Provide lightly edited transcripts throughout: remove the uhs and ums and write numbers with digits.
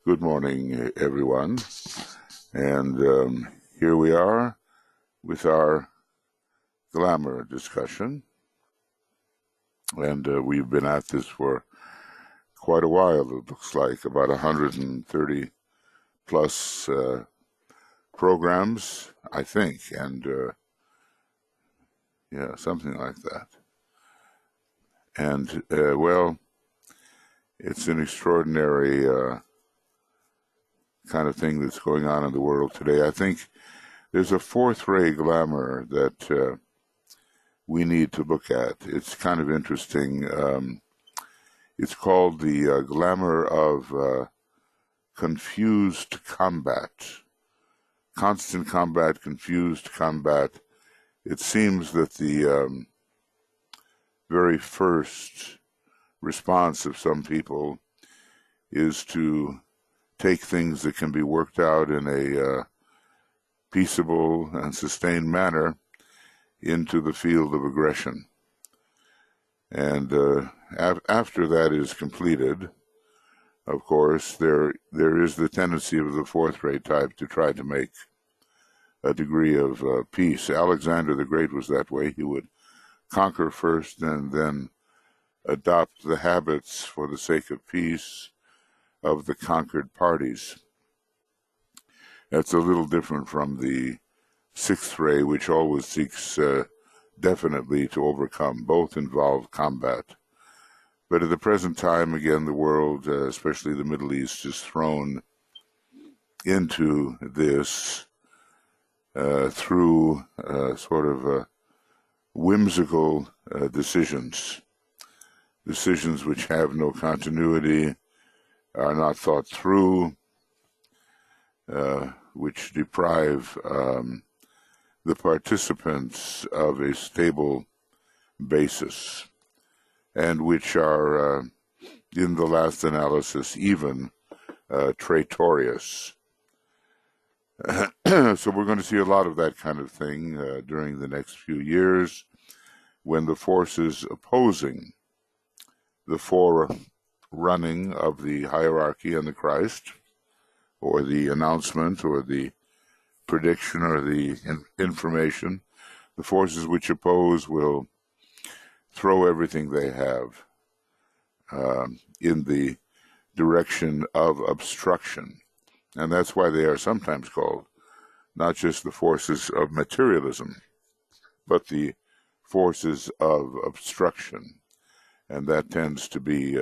Good morning, everyone. And here we are with our glamour discussion. And we've been at this for quite a while, it looks like, about 130 plus programs, I think, and yeah, something like that. And, well, it's an extraordinary kind of thing that's going on in the world today. I think there's a fourth ray glamour that we need to look at. It's kind of interesting. It's called the Glamour of Confused Combat. Constant combat, confused combat. It seems that the very first response of some people is to take things that can be worked out in a peaceable and sustained manner into the field of aggression. And after that is completed, of course, there is the tendency of the fourth ray type to try to make a degree of peace. Alexander the Great was that way. He would conquer first and then adopt the habits for the sake of peace of the conquered parties. That's a little different from the sixth ray, which always seeks definitely to overcome. Both involve combat. But at the present time, again, the world, especially the Middle East, is thrown into this through sort of whimsical decisions which have no continuity, are not thought through, which deprive the participants of a stable basis, and which are, in the last analysis, even traitorous. So we're going to see a lot of that kind of thing during the next few years, when the forces opposing the forerunning of the hierarchy and the Christ, or the announcement, or the prediction, or the information, the forces which oppose will throw everything they have in the direction of obstruction. And that's why they are sometimes called not just the forces of materialism, but the forces of obstruction. And that tends to be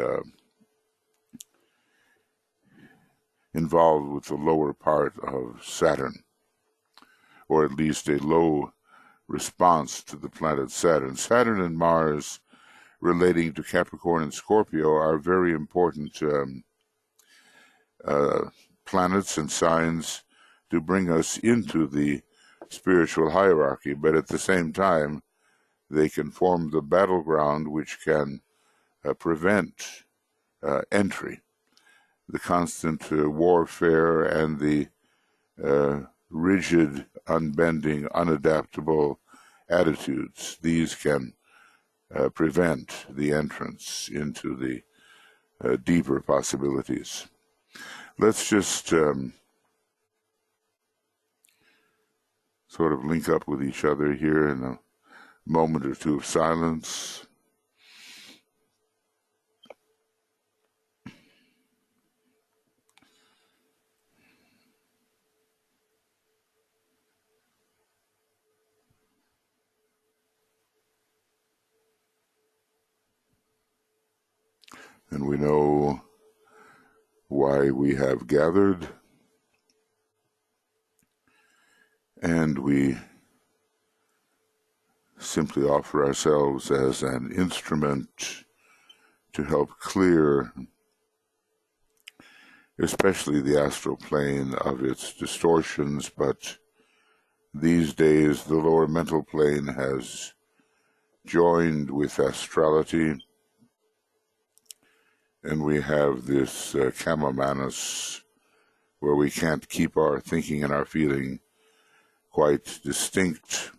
involved with the lower part of Saturn, or at least a low response to the planet Saturn. Saturn and Mars, relating to Capricorn and Scorpio, are very important planets and signs to bring us into the spiritual hierarchy, but at the same time, they can form the battleground which can prevent entry. The constant warfare and the rigid, unbending, unadaptable attitudes, these can prevent the entrance into the deeper possibilities. Let's just sort of link up with each other here in a moment or two of silence. And we know why we have gathered, and we simply offer ourselves as an instrument to help clear especially the astral plane of its distortions, but these days the lower mental plane has joined with astrality, and we have this Kamamanus, where we can't keep our thinking and our feeling quite distinct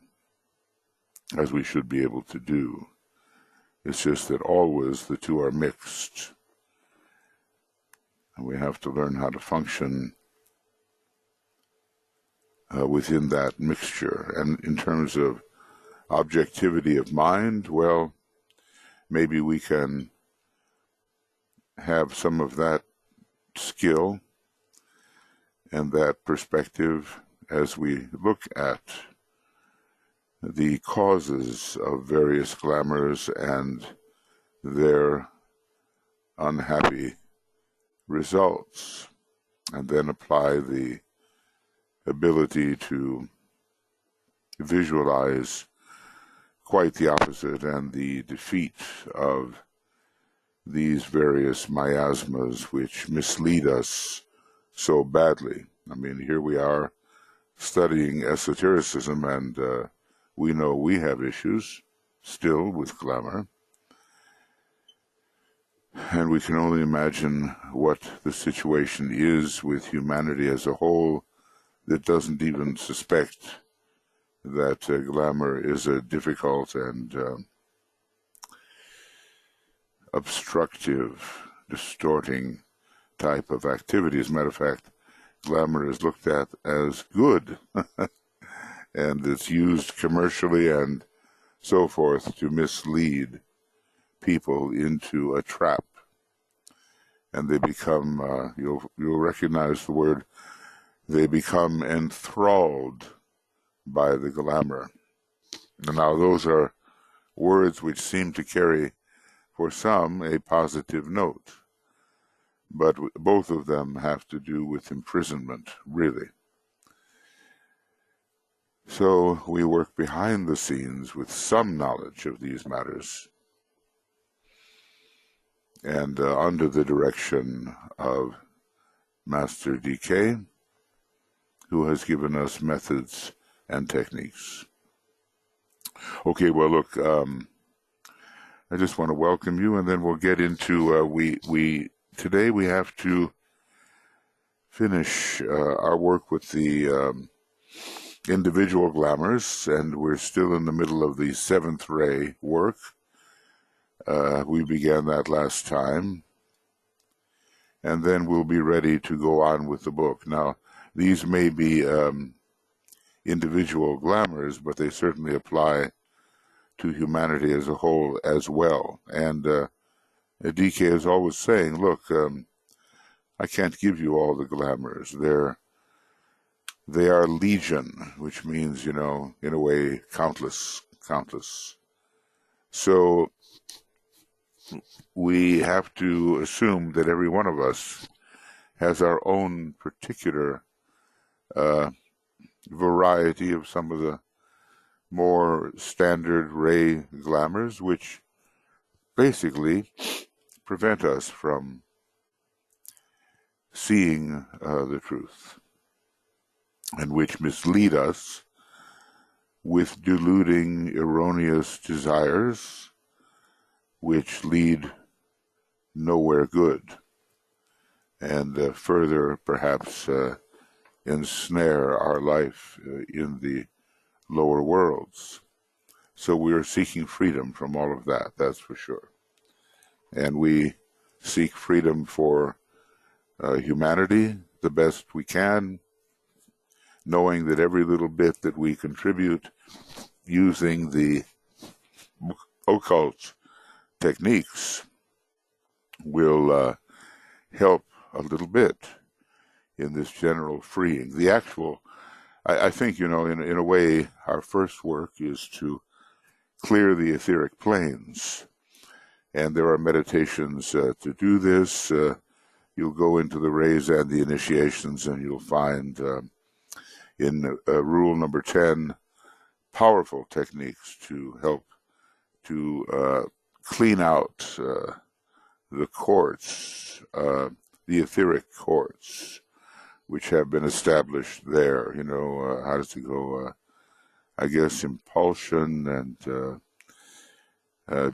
as we should be able to do. It's just that always the two are mixed. And we have to learn how to function within that mixture. And in terms of objectivity of mind, well, maybe we can have some of that skill and that perspective as we look at the causes of various glamours and their unhappy results, and then apply the ability to visualize quite the opposite and the defeat of these various miasmas which mislead us so badly. I mean, here we are studying esotericism, and we know we have issues still with glamour. And we can only imagine what the situation is with humanity as a whole that doesn't even suspect that glamour is a difficult and obstructive, distorting type of activity. As a matter of fact, glamour is looked at as good, and it's used commercially and so forth to mislead people into a trap. And they become, you'll recognize the word, they become enthralled by the glamour. And now those are words which seem to carry, for some, a positive note. But both of them have to do with imprisonment, really. So we work behind the scenes with some knowledge of these matters, and under the direction of Master DK, who has given us methods and techniques. Okay, well, look, I just want to welcome you, and then we'll get into, today we have to finish our work with the individual glamours, and we're still in the middle of the seventh ray work. We began that last time, and then we'll be ready to go on with the book. Now, these may be individual glamours, but they certainly apply to humanity as a whole as well. And DK is always saying, look, I can't give you all the glamours. They are legion, which means, in a way, countless. So we have to assume that every one of us has our own particular variety of some of the more standard ray glamours, which basically prevent us from seeing the truth, and which mislead us with deluding, erroneous desires, which lead nowhere good, and further perhaps ensnare our life in the lower worlds. So we are seeking freedom from all of that, that's for sure. And we seek freedom for humanity the best we can, knowing that every little bit that we contribute using the occult techniques will help a little bit in this general freeing. The actual, I think, in a way, our first work is to clear the etheric planes. And there are meditations to do this. You'll go into the rays and the initiations, and you'll find in rule number 10 powerful techniques to help to clean out the courts, the etheric courts, which have been established there. How does it go? I guess impulsion and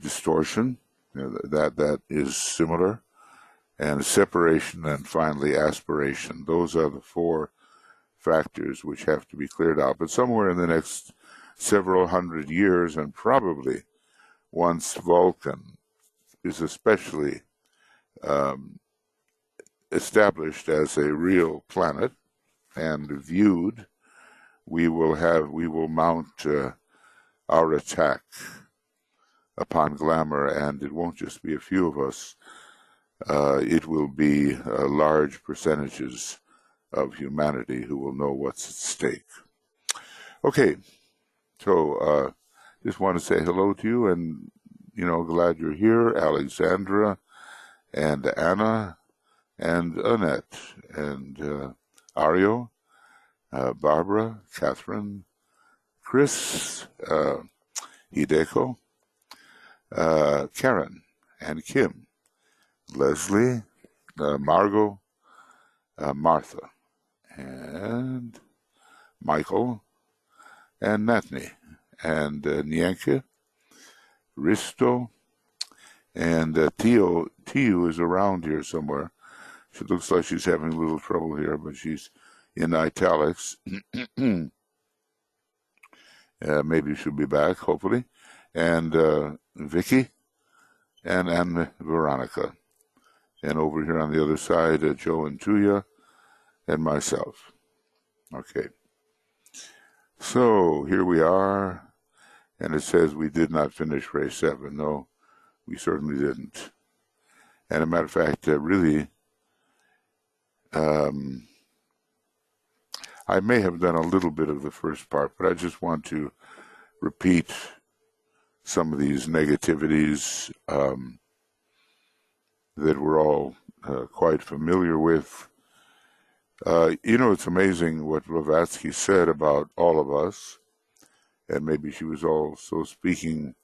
distortion. That is similar, and separation, and finally aspiration. Those are the four factors which have to be cleared out. But somewhere in the next several hundred years, and probably once Vulcan is especially established as a real planet and viewed, we will mount our attack upon glamour, and it won't just be a few of us. It will be large percentages of humanity who will know what's at stake. Okay, so just want to say hello to you, and glad you're here, Alexandra and Anna and Annette and Ario, Barbara, Catherine, Chris, Hideko, Karen and Kim, Leslie, Margot, Martha, and Michael, and Natney, and Nyanka, Risto, and Tio is around here somewhere. She looks like she's having a little trouble here, but she's in italics. Maybe she'll be back, hopefully. And Vicky and Veronica. And over here on the other side, Joe and Tuya and myself. Okay. So here we are. And it says we did not finish Ray 7. No, we certainly didn't. And a matter of fact, really, I may have done a little bit of the first part, but I just want to repeat some of these negativities that we're all quite familiar with. It's amazing what Blavatsky said about all of us, and maybe she was also speaking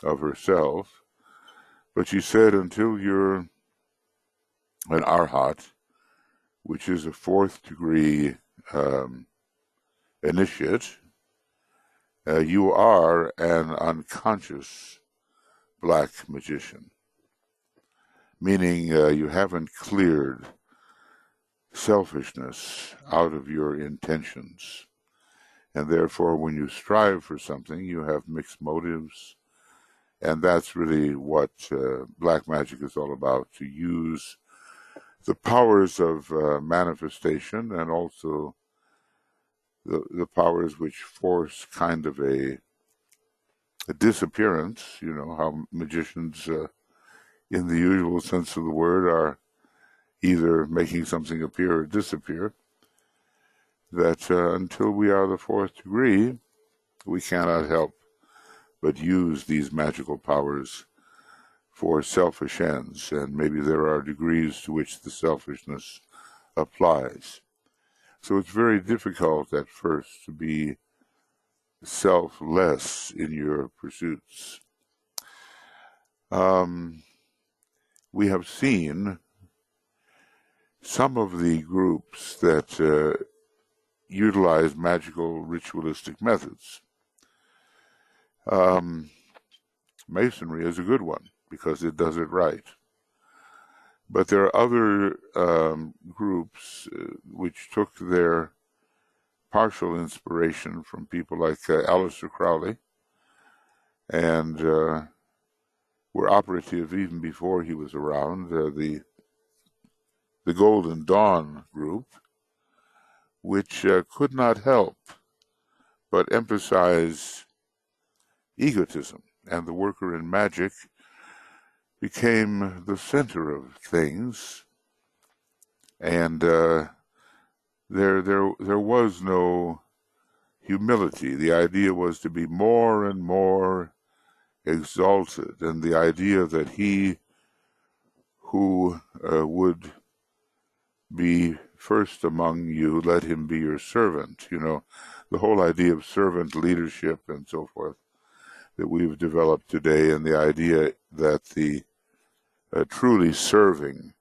of herself, but she said until you're an arhat, which is a 4th degree initiate, you are an unconscious black magician, meaning you haven't cleared selfishness out of your intentions. And therefore, when you strive for something, you have mixed motives. And that's really what black magic is all about, to use the powers of manifestation and also the powers which force kind of a disappearance, how magicians, in the usual sense of the word, are either making something appear or disappear, that until we are the 4th degree, we cannot help but use these magical powers for selfish ends, and maybe there are degrees to which the selfishness applies. So it's very difficult at first to be selfless in your pursuits. We have seen some of the groups that utilize magical ritualistic methods. Masonry is a good one because it does it right. But there are other groups which took their partial inspiration from people like Aleister Crowley, and were operative even before he was around, the Golden Dawn group, which could not help but emphasize egotism, and the worker in magic became the center of things, and there was no humility. The idea was to be more and more exalted, and the idea that he who would be first among you, let him be your servant. The whole idea of servant leadership and so forth that we've developed today, and the idea that the truly serving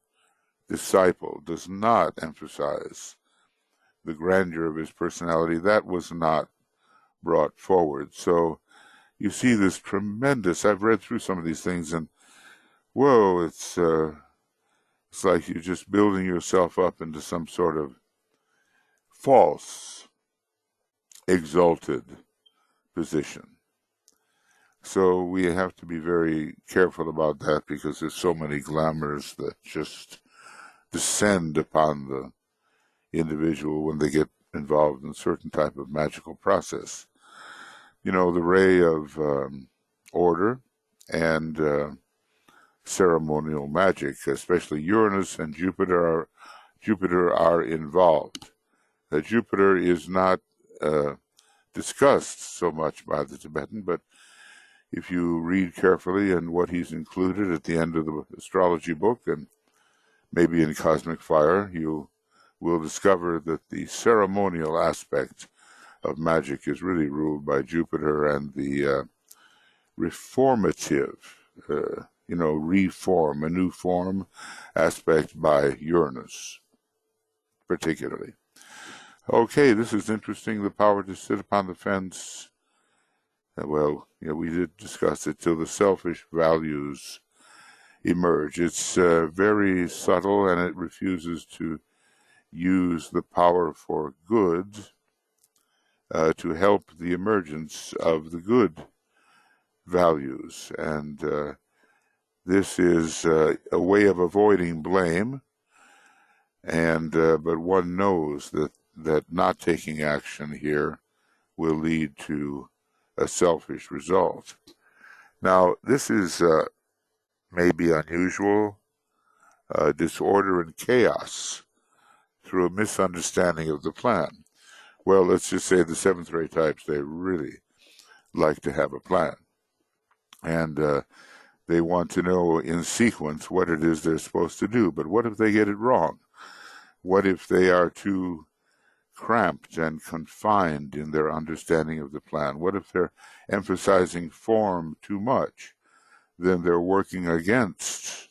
disciple does not emphasize the grandeur of his personality, that was not brought forward. So you see this tremendous, I've read through some of these things, and whoa, it's like you're just building yourself up into some sort of false, exalted position. So we have to be very careful about that, because there's so many glamours that just descend upon the individual when they get involved in a certain type of magical process. You know, the ray of order and ceremonial magic, especially Uranus and Jupiter are involved. Jupiter is not discussed so much by the Tibetan, but if you read carefully and what he's included at the end of the astrology book, and maybe in Cosmic Fire, you will discover that the ceremonial aspect of magic is really ruled by Jupiter, and the reformative, reform, a new form aspect by Uranus, particularly. Okay, this is interesting, the power to sit upon the fence. Well, we did discuss it till the selfish values emerge. It's very subtle, and it refuses to use the power for good to help the emergence of the good values. And this is a way of avoiding blame, and but one knows that not taking action here will lead to a selfish result. Now, this is maybe unusual, disorder and chaos through a misunderstanding of the plan. Well, let's just say the seventh ray types, they really like to have a plan. And they want to know in sequence what it is they're supposed to do. But what if they get it wrong? What if they are too cramped and confined in their understanding of the plan? What if they're emphasizing form too much? Then they're working against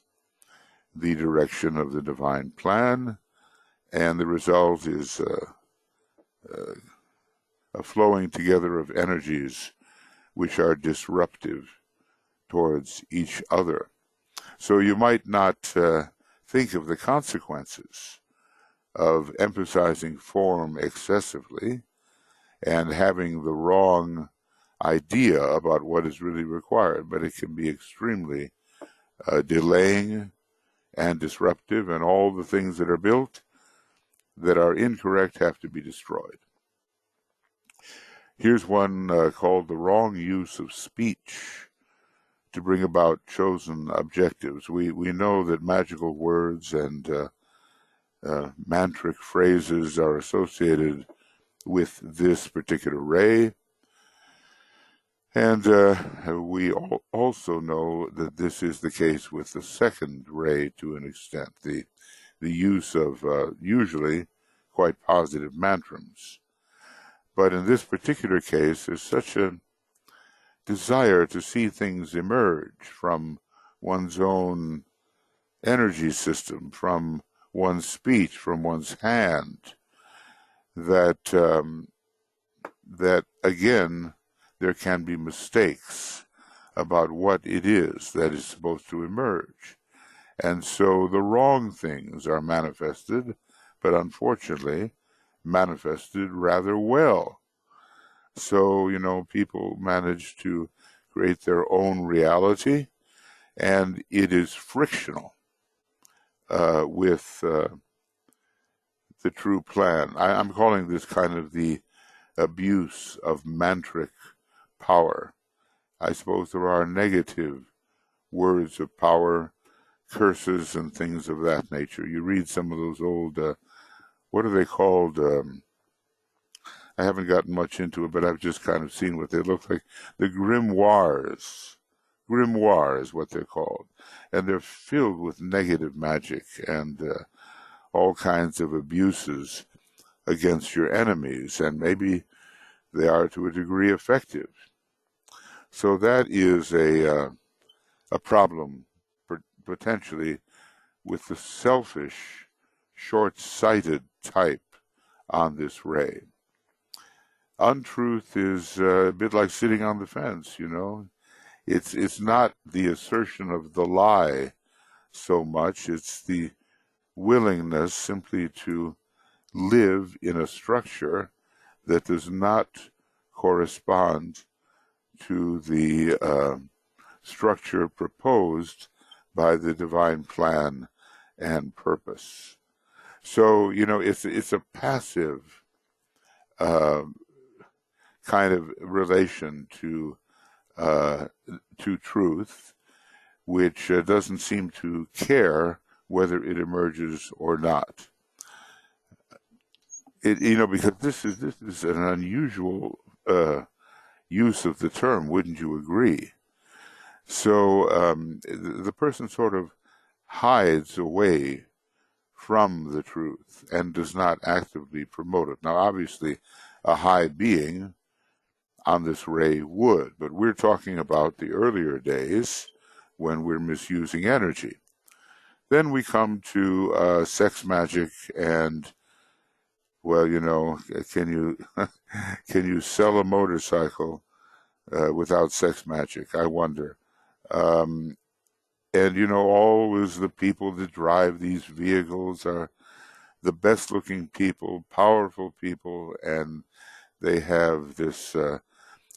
the direction of the divine plan, and the result is a flowing together of energies which are disruptive towards each other. So you might not think of the consequences of emphasizing form excessively and having the wrong idea about what is really required, but it can be extremely delaying and disruptive, and all the things that are built that are incorrect have to be destroyed. Here's one called the wrong use of speech to bring about chosen objectives. We know that magical words and mantric phrases are associated with this particular ray, and we also know that this is the case with the second ray to an extent, the use of usually quite positive mantrams. But in this particular case, there's such a desire to see things emerge from one's own energy system, from one's speech, from one's hand, that again, there can be mistakes about what it is that is supposed to emerge. And so the wrong things are manifested, but unfortunately manifested rather well. So, people manage to create their own reality, and it is frictional with the true plan. I'm calling this kind of the abuse of mantric power. I suppose there are negative words of power, curses and things of that nature. You read some of those old, what are they called? I haven't gotten much into it, but I've just kind of seen what they look like. The grimoires. Grimoire is what they're called. And they're filled with negative magic and all kinds of abuses against your enemies, and maybe they are to a degree effective. So that is a problem potentially with the selfish, short-sighted type on this ray. Untruth is a bit like sitting on the fence, It's not the assertion of the lie so much, it's the willingness simply to live in a structure that does not correspond to the structure proposed by the divine plan and purpose. So, it's a passive kind of relation to truth, which doesn't seem to care whether it emerges or not. Because this is an unusual use of the term, wouldn't you agree? So the person sort of hides away from the truth and does not actively promote it. Now, obviously, a high being on this ray would, but we're talking about the earlier days when we're misusing energy. Then we come to sex magic and, well, can you can you sell a motorcycle without sex magic? I wonder. And always the people that drive these vehicles are the best-looking people, powerful people, and they have this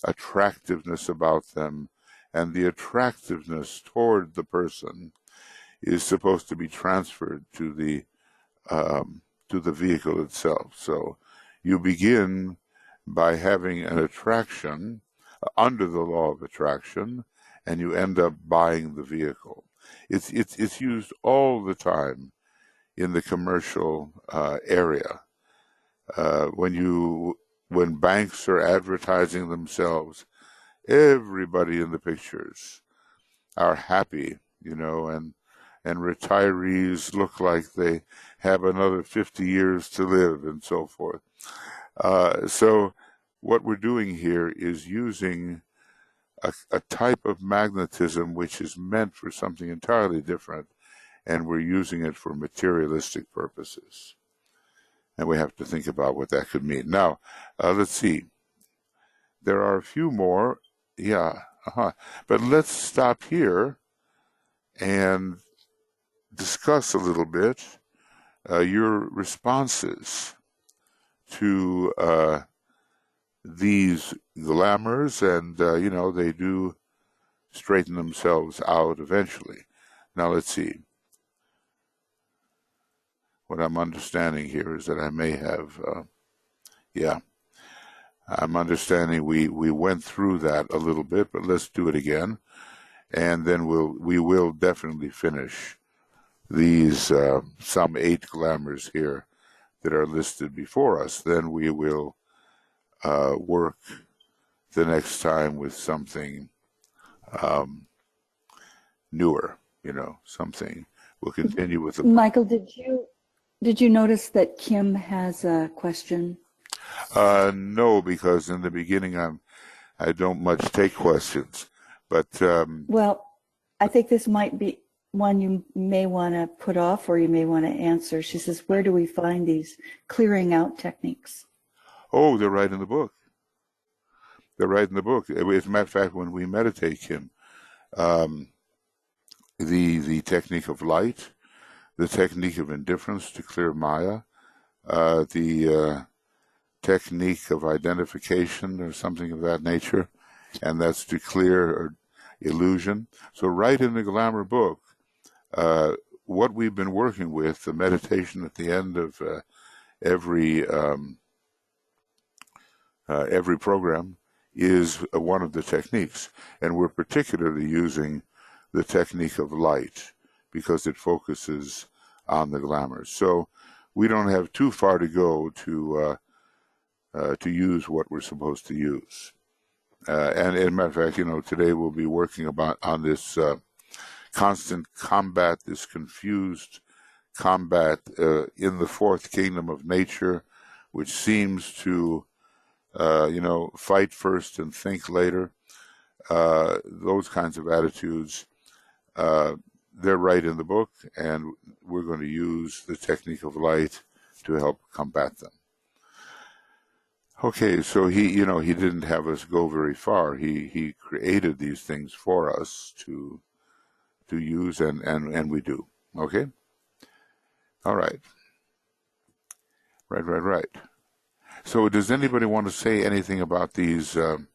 attractiveness about them, and the attractiveness toward the person is supposed to be transferred to the vehicle itself. So you begin by having an attraction under the law of attraction, and you end up buying the vehicle. It's used all the time in the commercial area. When banks are advertising themselves, everybody in the pictures are happy, and retirees look like they have another 50 years to live and so forth. So what we're doing here is using a type of magnetism which is meant for something entirely different, and we're using it for materialistic purposes. And we have to think about what that could mean. Now, let's see. There are a few more. Yeah. But let's stop here and discuss a little bit your responses to these glamours, and they do straighten themselves out eventually. Now let's see. What I'm understanding here is that I may have, I'm understanding we went through that a little bit, but let's do it again, and then we will definitely finish these some 8 glamours here that are listed before us. Then we will work the next time with something newer, something. We'll continue with the... Michael, did you notice that Kim has a question? No, because in the beginning I don't much take questions, but... Well, I think this might be one you may want to put off or you may want to answer. She says, where do we find these clearing out techniques? Oh, they're right in the book. They're right in the book. As a matter of fact, when we meditate, Kim, the technique of light, the technique of indifference to clear Maya, the technique of identification or something of that nature, and that's to clear illusion. So right in the Glamour book, what we've been working with, the meditation at the end of every program, is one of the techniques, and we're particularly using the technique of light because it focuses on the glamours. So we don't have too far to go to use what we're supposed to use. And as a matter of fact, today we'll be working on this constant combat, this confused combat in the fourth kingdom of nature, which seems to fight first and think later. Those kinds of attitudes, they're right in the book, and we're going to use the technique of light to help combat them. Okay, so he didn't have us go very far. He created these things for us to use, and we do. Okay? All right. Right. So does anybody want to say anything about these? Seventh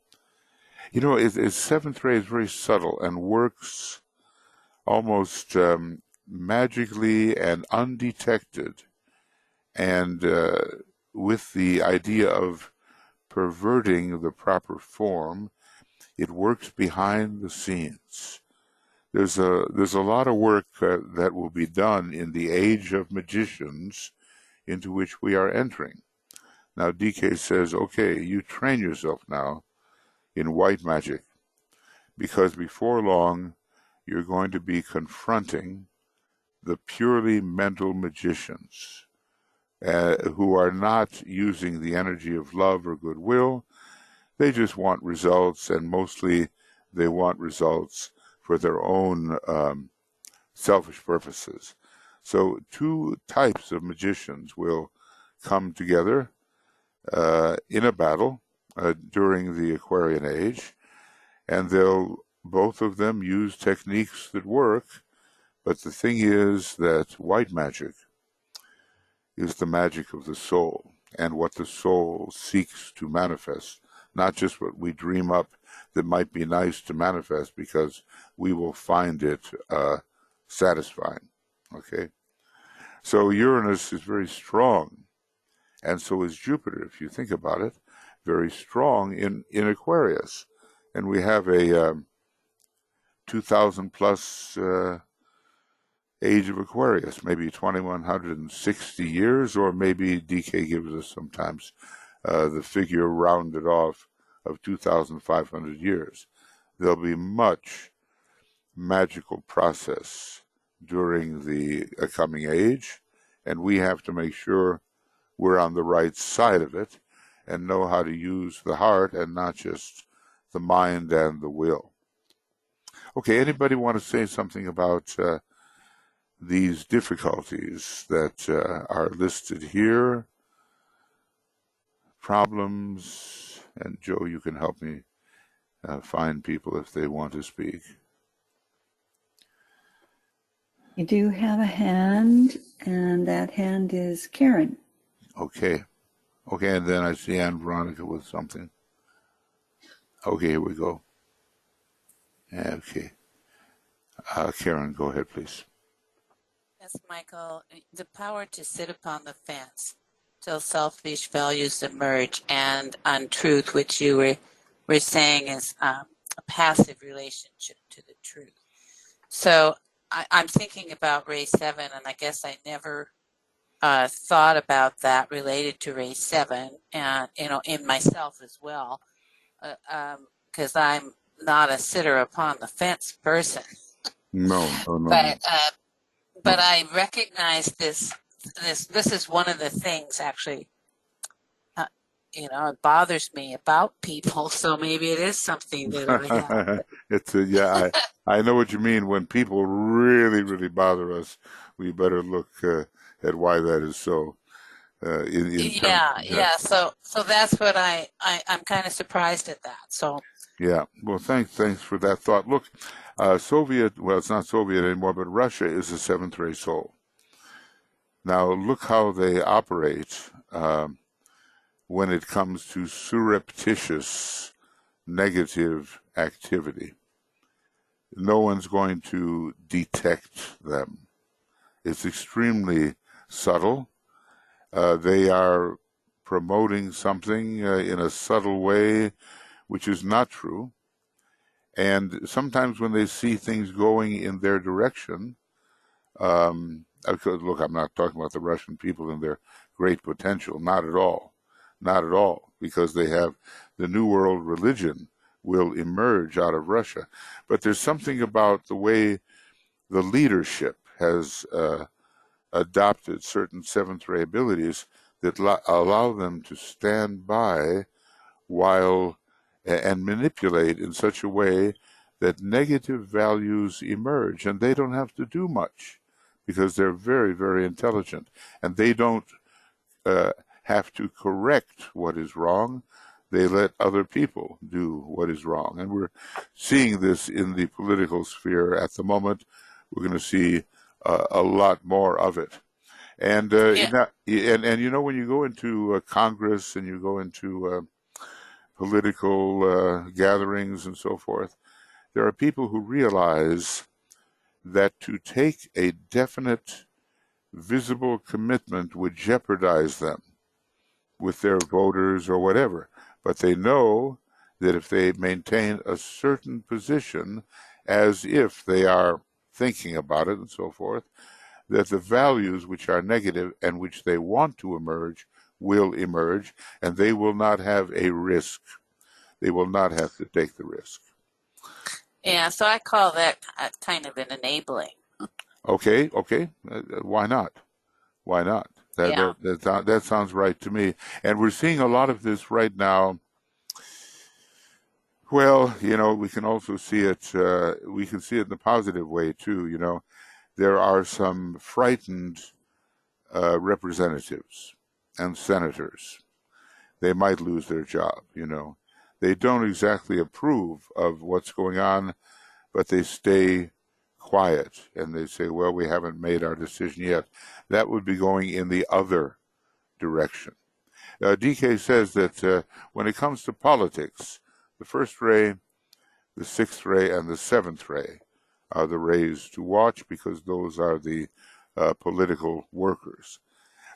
ray is very subtle and works almost magically and undetected, and with the idea of perverting the proper form, it works behind the scenes. There's a lot of work that will be done in the age of magicians into which we are entering. Now, DK says, okay, you train yourself now in white magic, because before long, you're going to be confronting the purely mental magicians who are not using the energy of love or goodwill. They just want results, and mostly they want results for their own selfish purposes. So two types of magicians will come together in a battle during the Aquarian Age, and they'll both of them use techniques that work. But the thing is that white magic is the magic of the soul, and what the soul seeks to manifest, not just what we dream up that might be nice to manifest because we will find it satisfying. Okay? So Uranus is very strong, and so is Jupiter, if you think about it, very strong in Aquarius. And we have a 2,000 plus age of Aquarius, maybe 2,160 years, or maybe DK gives us sometimes the figure rounded off of 2,500 years. There'll be much magical process during the coming age, and we have to make sure we're on the right side of it and know how to use the heart and not just the mind and the will. Okay, anybody want to say something about these difficulties that are listed here? Problems, and Joe, you can help me find people if they want to speak. You do have a hand, and that hand is Karen. Okay. Okay, and then I see Anne Veronica with something. Okay, here we go. Okay. Karen, go ahead, please. Yes, Michael, the power to sit upon the fence till selfish values emerge, and untruth, which you were saying is a passive relationship to the truth. So I'm thinking about Ray 7, and I guess I never thought about that related to Ray 7, and in myself as well, because I'm not a sitter upon the fence person. No. But I recognize this is one of the things actually, it bothers me about people. So maybe it is something that I have. I know what you mean. When people really, really bother us, we better look at why that is so. Yeah. So that's what I'm kind of surprised at that. So. Yeah. Well, thanks for that thought. Look, Soviet. Well, it's not Soviet anymore, but Russia is a seventh ray soul. Now look how they operate when it comes to surreptitious negative activity. No one's going to detect them. It's extremely subtle. They are promoting something in a subtle way, which is not true. And sometimes when they see things going in their direction, look, I'm not talking about the Russian people and their great potential. Not at all. Not at all. Because they have the New World religion will emerge out of Russia. But there's something about the way the leadership has adopted certain seventh ray abilities that allow them to stand by while and manipulate in such a way that negative values emerge, and they don't have to do much because they're very, very intelligent, and they don't have to correct what is wrong. They let other people do what is wrong, and we're seeing this in the political sphere at the moment. We're going to see a lot more of it. And when you go into Congress and you go into political gatherings and so forth, there are people who realize that to take a definite, visible commitment would jeopardize them with their voters or whatever. But they know that if they maintain a certain position, as if they are thinking about it and so forth, that the values which are negative and which they want to emerge will emerge, and they will not have a risk. They will not have to take the risk. Yeah, so I call that kind of an enabling. Okay. Why not? Why not? That sounds right to me. And we're seeing a lot of this right now. Well, we can also see it. We can see it in a positive way too. There are some frightened representatives and senators. They might lose their job. They don't exactly approve of what's going on, but they stay quiet and they say, well, we haven't made our decision yet. That would be going in the other direction. DK says that when it comes to politics, the first ray, the sixth ray, and the seventh ray are the rays to watch, because those are the political workers.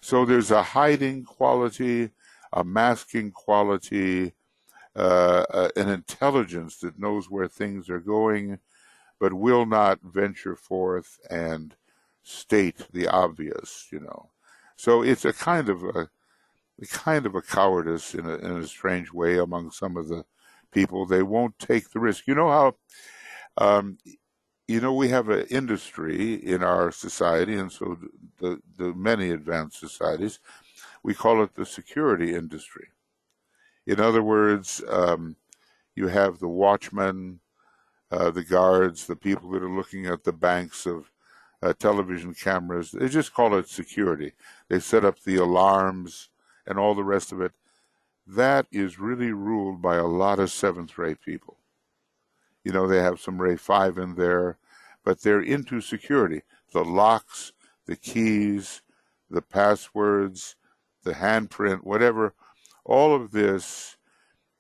So there's a hiding quality, a masking quality, an intelligence that knows where things are going, but will not venture forth and state the obvious. So it's a kind of a cowardice in a strange way among some of the people. They won't take the risk. You know how we have an industry in our society, and so the many advanced societies, we call it the security industry. In other words, you have the watchmen, the guards, the people that are looking at the banks of television cameras. They just call it security. They set up the alarms and all the rest of it. That is really ruled by a lot of seventh ray people. They have some ray 5 in there, but they're into security. The locks, the keys, the passwords, the handprint, whatever, all of this.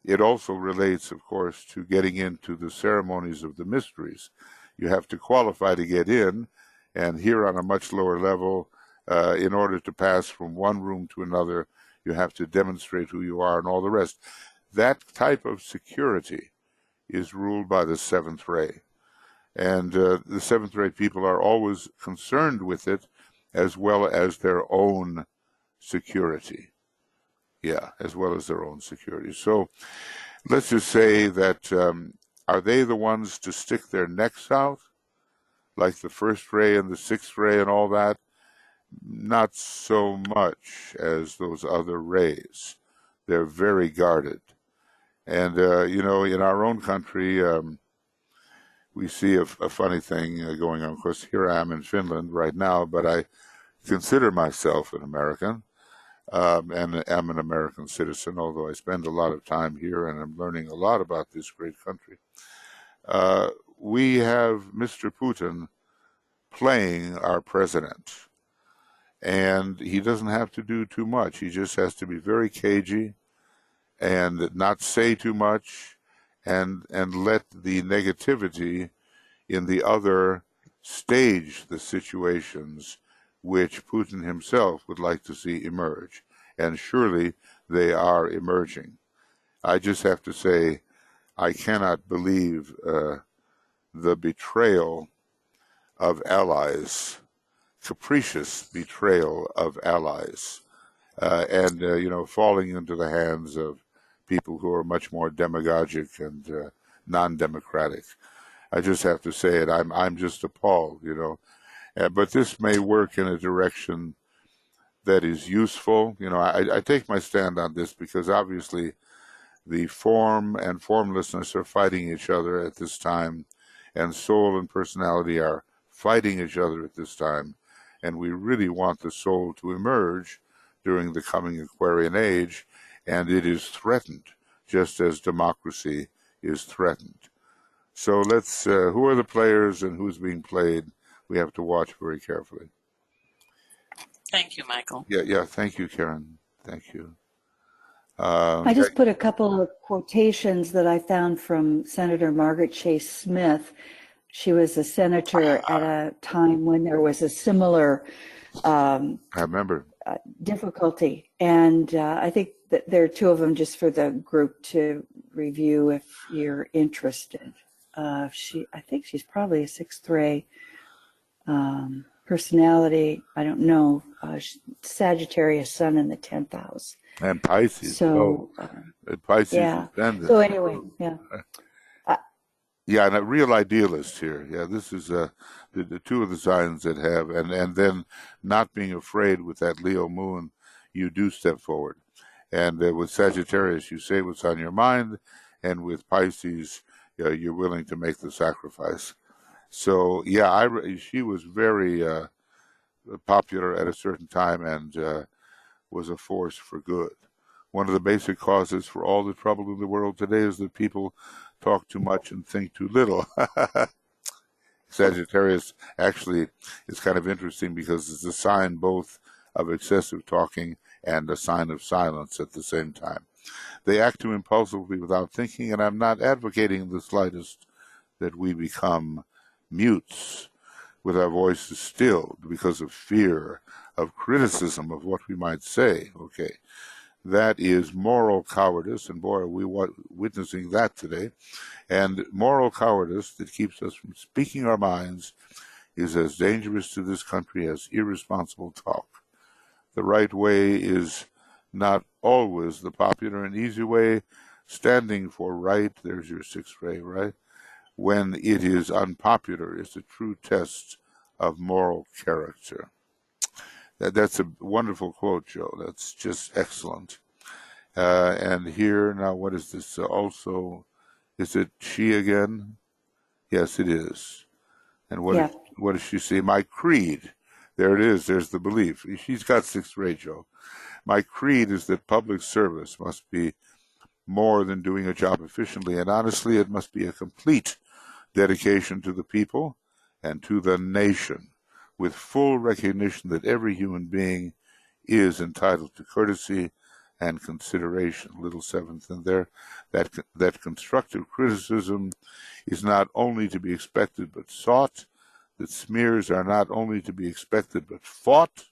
It also relates, of course, to getting into the ceremonies of the mysteries. You have to qualify to get in, and here on a much lower level, in order to pass from one room to another, you have to demonstrate who you are and all the rest. That type of security is ruled by the seventh ray. And the seventh ray people are always concerned with it, as well as their own security. Yeah, as well as their own security. So let's just say that are they the ones to stick their necks out, like the first ray and the sixth ray and all that? Not so much as those other rays. They're very guarded. And, in our own country, we see a funny thing going on. Of course, here I am in Finland right now, but I consider myself an American. And am an American citizen, although I spend a lot of time here and I'm learning a lot about this great country. We have Mr. Putin playing our president, and he doesn't have to do too much. He just has to be very cagey and not say too much, and let the negativity in the other stage the situations which Putin himself would like to see emerge. And surely they are emerging. I just have to say, I cannot believe the betrayal of allies, capricious betrayal of allies, and falling into the hands of people who are much more demagogic and non-democratic. I just have to say it. I'm just appalled, but this may work in a direction that is useful. I take my stand on this because obviously the form and formlessness are fighting each other at this time, and soul and personality are fighting each other at this time, and we really want the soul to emerge during the coming Aquarian age, and it is threatened, just as democracy is threatened. So let's, who are the players and who's being played? We have to watch very carefully. Thank you, Michael. Yeah. Thank you, Karen. Thank you. I just put a couple of quotations that I found from Senator Margaret Chase Smith. She was a senator at a time when there was a similar I remember. difficulty. And I think that there are two of them just for the group to review if you're interested. I think she's probably a sixth ray personality. I don't know. Sagittarius sun in the 10th house. And Pisces. So, Pisces yeah. ascendant. So anyway, yeah. Yeah, and a real idealist here. Yeah, this is the two of the signs that have, and then not being afraid with that Leo moon, you do step forward. And with Sagittarius, you say what's on your mind, and with Pisces, you're willing to make the sacrifice. So yeah, she was very popular at a certain time and was a force for good. One of the basic causes for all the trouble in the world today is that people talk too much and think too little. Sagittarius actually is kind of interesting because it's a sign both of excessive talking and a sign of silence at the same time. They act too impulsively without thinking, and I'm not advocating the slightest that we become mutes with our voices stilled because of fear, of criticism of what we might say. Okay. That is moral cowardice, and boy, are we witnessing that today. And moral cowardice that keeps us from speaking our minds is as dangerous to this country as irresponsible talk. The right way is not always the popular and easy way. Standing for right, there's your sixth ray, right? When it is unpopular, is a true test of moral character. That's a wonderful quote, Joe. That's just excellent. And here, now what is this? Also, is it she again? Yes, it is. And what does she say? My creed. There it is. There's the belief. She's got sixth ray, Joe. My creed is that public service must be more than doing a job efficiently. And honestly, it must be a complete dedication to the people and to the nation, with full recognition that every human being is entitled to courtesy and consideration. Little seventh in there. That constructive criticism is not only to be expected but sought, that smears are not only to be expected but fought,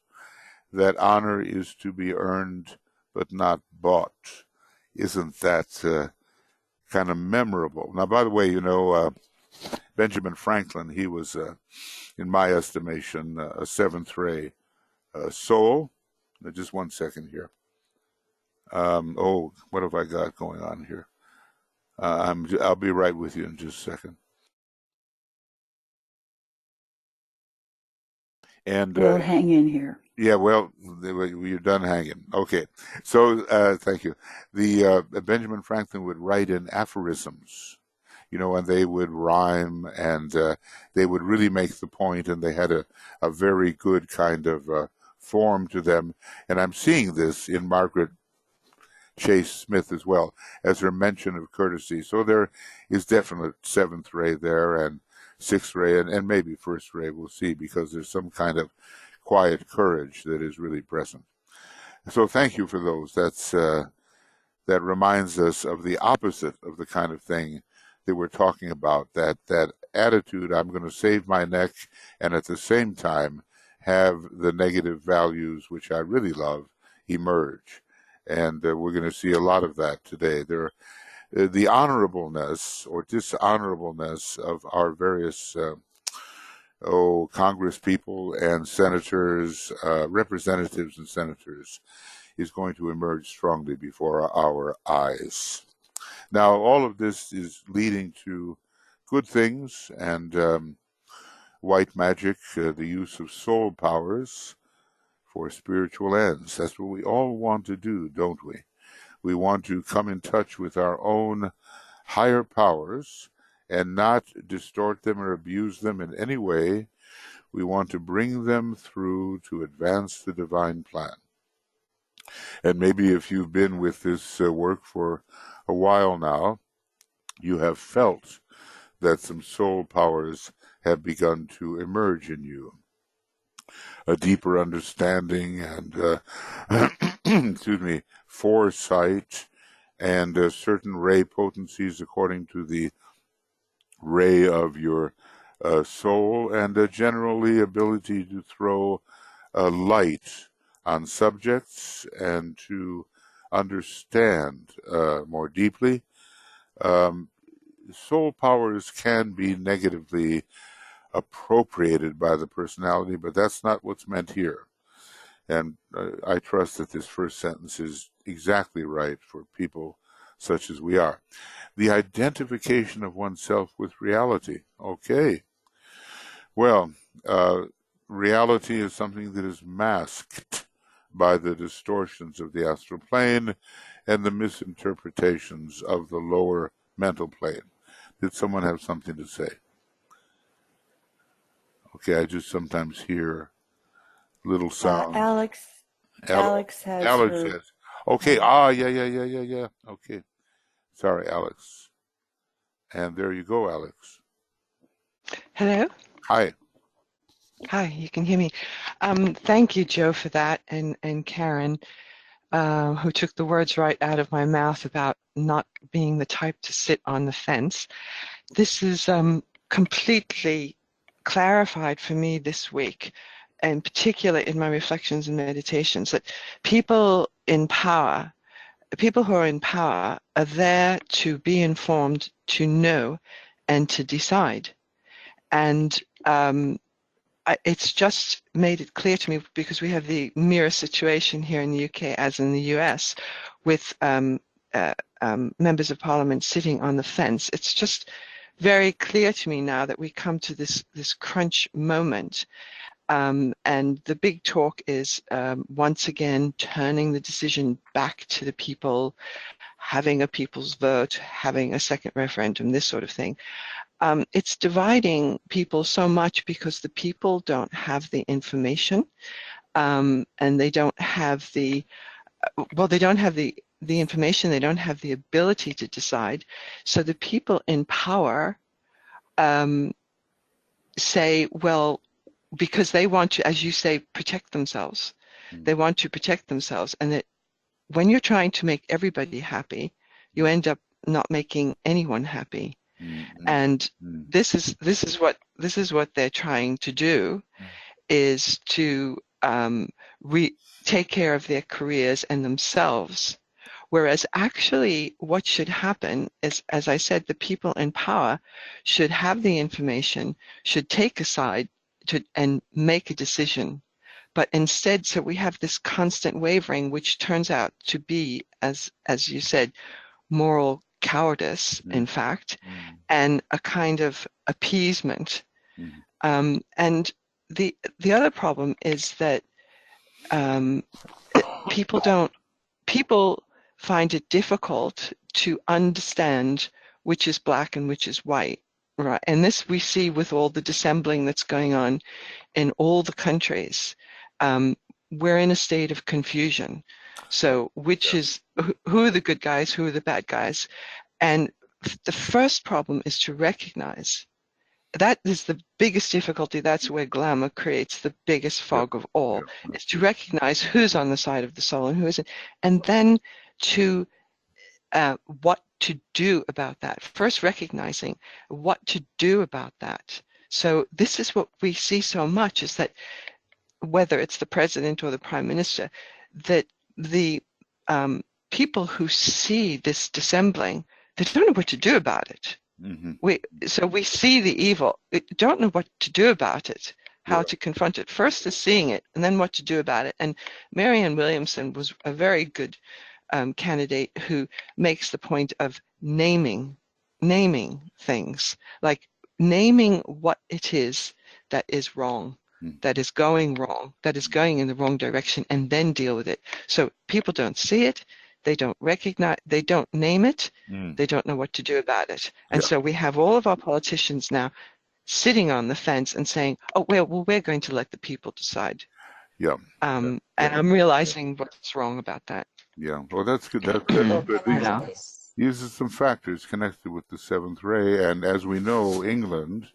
that honor is to be earned but not bought. Isn't that kind of memorable? Now, by the way, Benjamin Franklin, he was, in my estimation, a seventh ray soul. Just 1 second here. What have I got going on here? I'll be right with you in just a second. And we'll hang in here. Yeah, well, you're done hanging. Okay, so thank you. The Benjamin Franklin would write in aphorisms, and they would rhyme, and they would really make the point, and they had a very good kind of form to them. And I'm seeing this in Margaret Chase Smith as well, as her mention of courtesy. So there is definite seventh ray there, and sixth ray, and maybe first ray, we'll see, because there's some kind of quiet courage that is really present. So thank you for those. That reminds us of the opposite of the kind of thing that we're talking about, that attitude, I'm going to save my neck, and at the same time have the negative values, which I really love, emerge. And we're going to see a lot of that today. The honorableness or dishonorableness of our various Congress people and senators, representatives and senators, is going to emerge strongly before our eyes. Now, all of this is leading to good things and white magic, the use of soul powers for spiritual ends. That's what we all want to do, don't we? We want to come in touch with our own higher powers and not distort them or abuse them in any way. We want to bring them through to advance the divine plan. And maybe if you've been with this work for a while now, you have felt that some soul powers have begun to emerge in you. A deeper understanding and, foresight and certain ray potencies according to the ray of your soul, and generally ability to throw light on subjects and to understand more deeply. Soul powers can be negatively appropriated by the personality, but that's not what's meant here. And I trust that this first sentence is exactly right for people such as we are. The identification of oneself with reality. Okay. Well, reality is something that is masked by the distortions of the astral plane and the misinterpretations of the lower mental plane. Did someone have something to say? Okay, I just sometimes hear little sounds. Alex has Alex her. says, okay, yeah. Okay, sorry, Alex. And there you go, Alex. Hello? Hi. Hi, you can hear me. Thank you, Joe, for that, and Karen, who took the words right out of my mouth about not being the type to sit on the fence. This is completely clarified for me this week, in particular in my reflections and meditations, that people in power, people who are in power, are there to be informed, to know, and to decide. And it's just made it clear to me, because we have the mirror situation here in the UK as in the US, with members of parliament sitting on the fence. It's just very clear to me now that we come to this crunch moment, and the big talk is once again turning the decision back to the people, having a people's vote, having a second referendum, this sort of thing. It's dividing people so much because the people don't have the information, and they don't have the, well, they don't have the information, they don't have the ability to decide. So the people in power say, well, because they want to, as you say, protect themselves. They want to protect themselves, and that when you're trying to make everybody happy, you end up not making anyone happy. And this is what they're trying to do, is to take care of their careers and themselves. Whereas actually what should happen is, as I said, the people in power should have the information, should take a side and make a decision. But instead, so we have this constant wavering, which turns out to be, as you said, moral cowardice, in fact, and a kind of appeasement. And the other problem is that people find it difficult to understand which is black and which is white, right? And this we see with all the dissembling that's going on in all the countries. We're in a state of confusion. So which is, who are the good guys, who are the bad guys? And the first problem is to recognize. That is the biggest difficulty. That's where glamour creates the biggest fog of all. Is to recognize who's on the side of the soul and who isn't, and then to what to do about that. First, recognizing what to do about that. So this is what we see so much, is that whether it's the president or the prime minister, that the people who see this dissembling, they don't know what to do about it. So we see the evil, we don't know what to do about it, how to confront it. First is seeing it, and then what to do about it. And Marianne Williamson was a very good candidate who makes the point of naming things, like naming what it is that is wrong, that is going wrong, that is going in the wrong direction, and then deal with it. So people don't see it, they don't recognize, they don't name it, they don't know what to do about it. And so we have all of our politicians now sitting on the fence and saying, oh, well, we're going to let the people decide. And I'm realizing what's wrong about that. Well, that's good. That's good. These are some factors connected with the seventh ray, and as we know, England,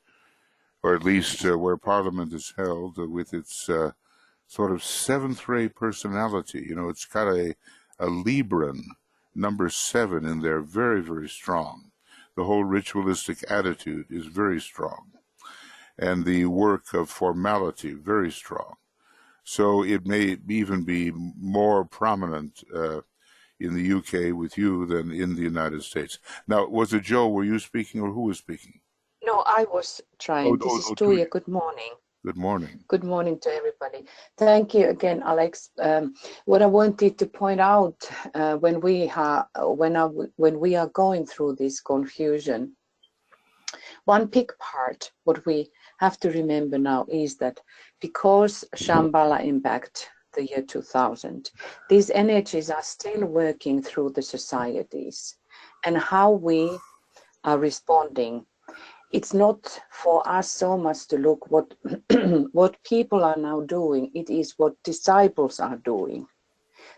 or at least where Parliament is held, with its sort of seventh ray personality, it's got a Libran number 7 in there, very, very strong. The whole ritualistic attitude is very strong. and the work of formality very strong. So it may even be more prominent in the UK with you than in the United States. Now, was it Joe, were you speaking, or who was speaking? No, I was trying. This is Tuija. Good morning. Good morning. Good morning to everybody. Thank you again, Alex. What I wanted to point out when we are going through this confusion, one big part, what we have to remember now is that because Shambhala impact the year 2000, these energies are still working through the societies, and how we are responding. It's not for us so much to look what what people are now doing. It is what disciples are doing.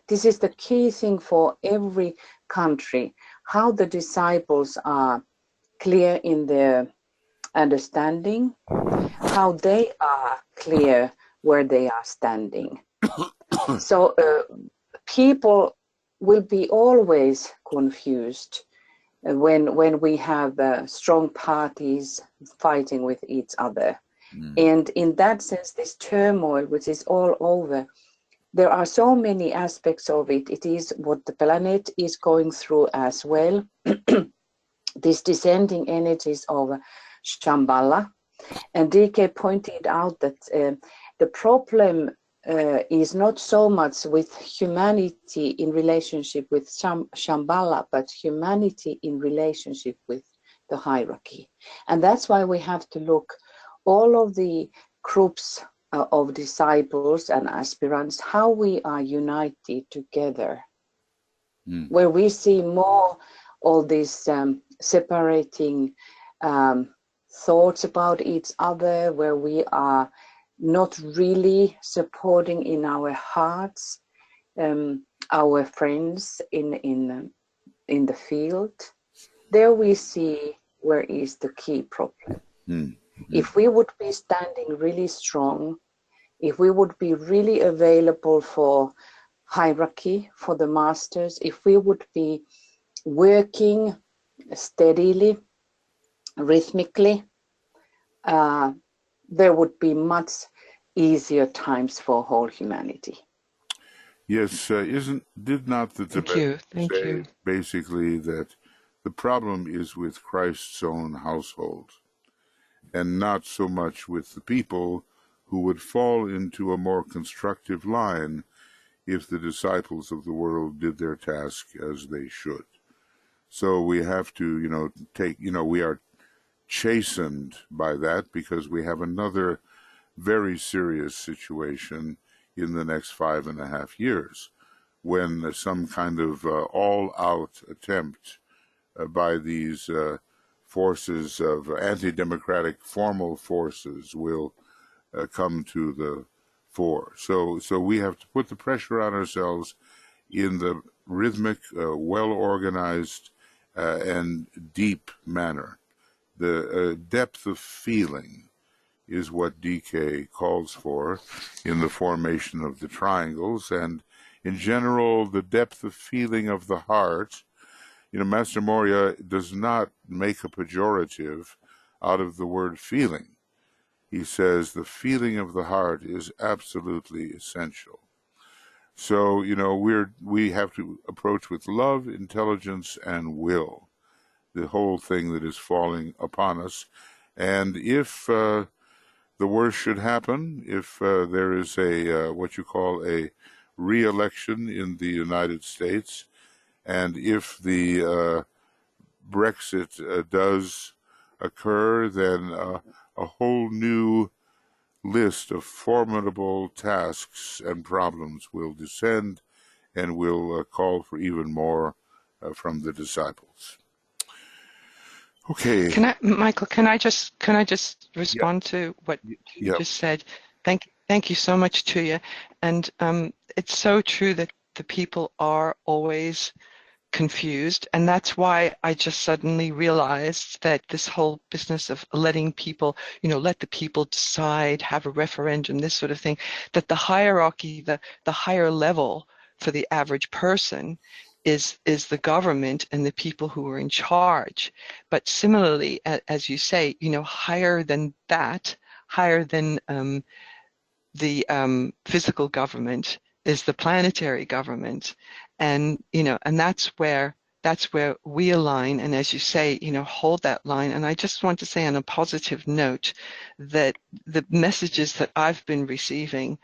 This is the key thing for every country, how the disciples are clear in their understanding, how they are clear where they are standing. So people will be always confused when we have strong parties fighting with each other. And in that sense, this turmoil, which is all over, there are so many aspects of it. It is what the planet is going through as well. These descending energies of Shambhala. And DK pointed out that the problem is not so much with humanity in relationship with Shambhala, but humanity in relationship with the hierarchy. And that's why we have to look all of the groups of disciples and aspirants, how we are united together, where we see more all these separating thoughts about each other, where we are not really supporting in our hearts our friends in the field. There we see where is the key problem. If we would be standing really strong, if we would be really available for hierarchy, for the masters, if we would be working steadily, rhythmically, there would be much easier times for whole humanity. Yes, did not the Tibet say basically that the problem is with Christ's own household, and not so much with the people who would fall into a more constructive line if the disciples of the world did their task as they should. So we have to, we are chastened by that because we have another very serious situation in the next 5.5 years when some kind of all-out attempt by these forces of anti-democratic formal forces will come to the fore. So we have to put the pressure on ourselves in the rhythmic, well-organized, and deep manner. The depth of feeling is what DK calls for in the formation of the triangles, and in general, the depth of feeling of the heart. Master Morya does not make a pejorative out of the word feeling. He says the feeling of the heart is absolutely essential. So, we have to approach with love, intelligence, and will the whole thing that is falling upon us. And if the worst should happen, if there is what you call a re-election in the United States, and if the Brexit does occur, then a whole new list of formidable tasks and problems will descend and will call for even more from the disciples. Okay. Michael, can I just respond to what you just said? Thank you so much, Tuija. And it's so true that the people are always confused, and that's why I just suddenly realized that this whole business of letting people, let the people decide, have a referendum, this sort of thing, that the hierarchy, the higher level for the average person is the government and the people who are in charge. But similarly, as you say, higher than that, higher than the physical government is the planetary government, and and that's where we align, and as you say, hold that line. And I just want to say on a positive note that the messages that I've been receiving,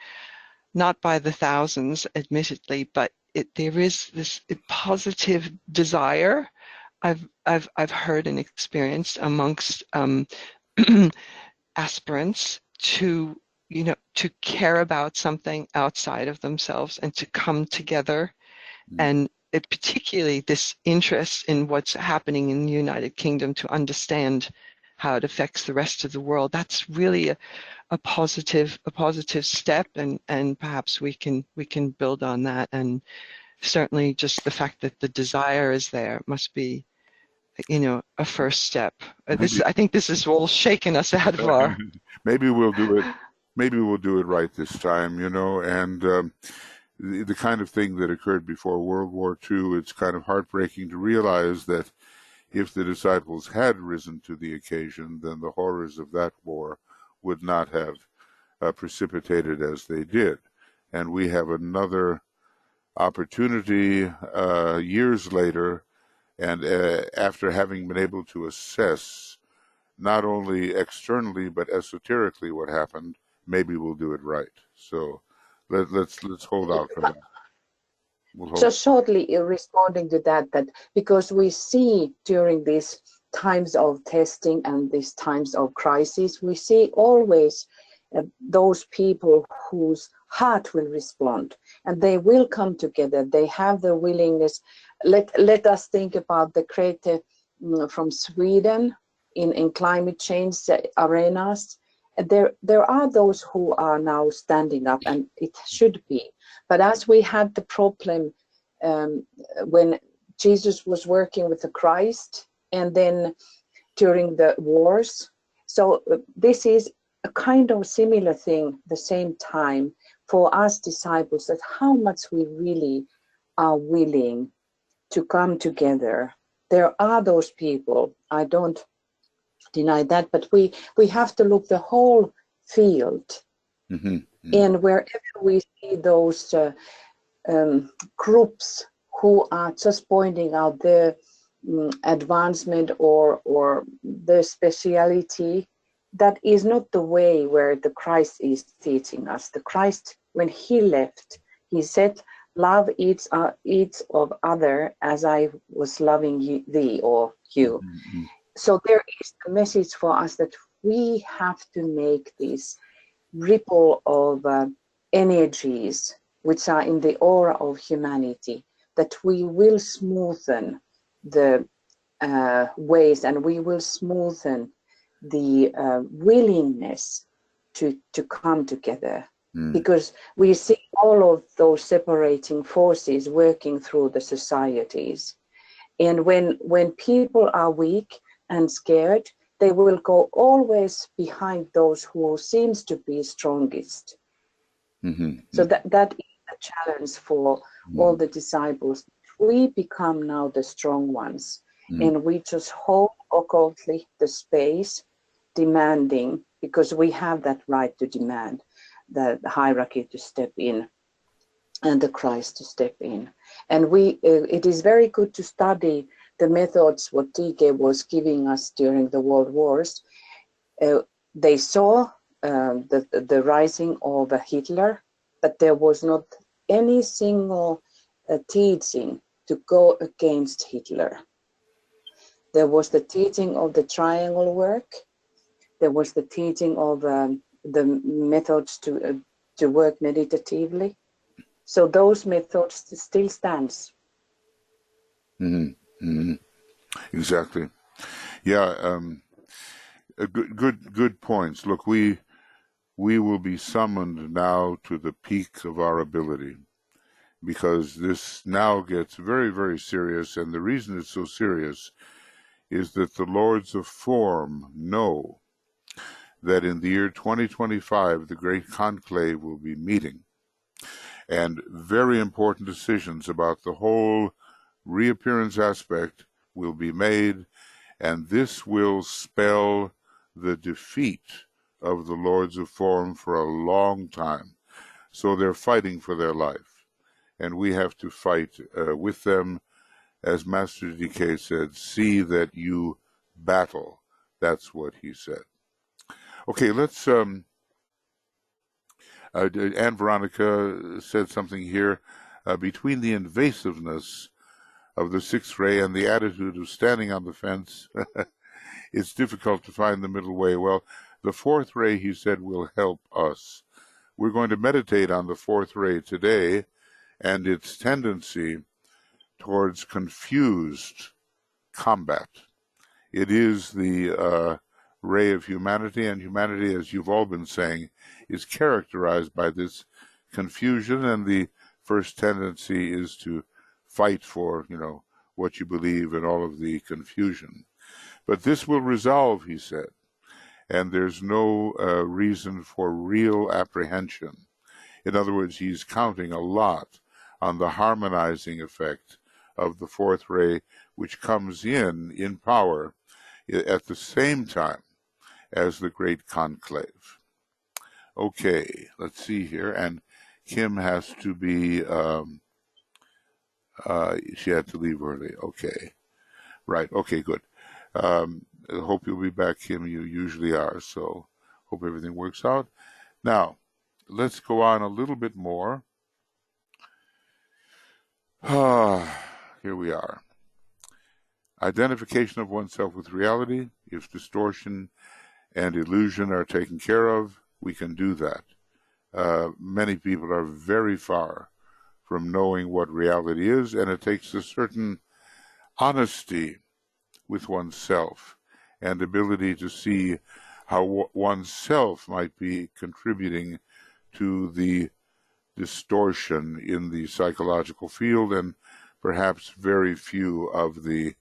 not by the thousands, admittedly, but there is this positive desire I've heard and experienced amongst aspirants to to care about something outside of themselves and to come together, and particularly this interest in what's happening in the United Kingdom to understand how it affects the rest of the world. That's really a positive step, and perhaps we can build on that. And certainly just the fact that the desire is there must be a first step. I think this is all shaking us out of our maybe we'll do it right this time, and the kind of thing that occurred before World War II, it's kind of heartbreaking to realize that if the disciples had risen to the occasion, then the horrors of that war would not have precipitated as they did. And we have another opportunity years later, and after having been able to assess not only externally but esoterically what happened, maybe we'll do it right. So let's hold out for that. Just shortly responding to that because we see during these times of testing and these times of crisis, we see always those people whose heart will respond, and they will come together. They have the willingness. Let us think about the creator from Sweden in climate change arenas. There are those who are now standing up, and it should be. But as we had the problem when Jesus was working with the Christ, and then during the wars, so this is a kind of similar thing, the same time for us disciples, that how much we really are willing to come together. There are those people, I don't deny that, but we have to look the whole field. And wherever we see those groups who are just pointing out their advancement or their speciality, that is not the way where the Christ is teaching us. The Christ, when he left, he said, love each of other as I was loving thee or you. So there is a message for us that we have to make this ripple of energies which are in the aura of humanity, that we will smoothen the ways, and we will smoothen the willingness to come together. Because we see all of those separating forces working through the societies. And when people are weak and scared, they will go always behind those who seems to be strongest. So that is a challenge for all the disciples. We become now the strong ones, and we just hold occultly the space, demanding, because we have that right to demand the hierarchy to step in and the Christ to step in. And it is very good to study the methods what TK was giving us during the world wars. They saw the rising of Hitler, but there was not any single teaching to go against Hitler. There was the teaching of the triangle work. There was the teaching of the methods to work meditatively. So those methods still stands. Exactly. Yeah. Good points. Look, we will be summoned now to the peak of our ability, because this now gets very, very serious. And the reason it's so serious is that the lords of form know that in the year 2025, the great conclave will be meeting, and very important decisions about the whole reappearance aspect will be made, and this will spell the defeat of the lords of form for a long time. So they're fighting for their life. And we have to fight with them. As Master DK said, see that you battle. That's what he said. Okay, let's... Anne Veronica said something here. Between the invasiveness of the sixth ray and the attitude of standing on the fence, it's difficult to find the middle way. Well, the fourth ray, he said, will help us. We're going to meditate on the fourth ray today and its tendency towards confused combat. It is the ray of humanity, and humanity, as you've all been saying, is characterized by this confusion, and the first tendency is to fight for, what you believe and all of the confusion. But this will resolve, he said, and there's no reason for real apprehension. In other words, he's counting a lot on the harmonizing effect of the fourth ray, which comes in power at the same time as the great conclave. Okay, let's see here. And Kim has to be, she had to leave early. Okay, right. Okay, good. I hope you'll be back, Kim. You usually are, so hope everything works out. Now, let's go on a little bit more. Here we are. Identification of oneself with reality. If distortion and illusion are taken care of, we can do that. Many people are very far from knowing what reality is, and it takes a certain honesty with oneself and ability to see how oneself might be contributing to the distortion in the psychological field, and perhaps very few of the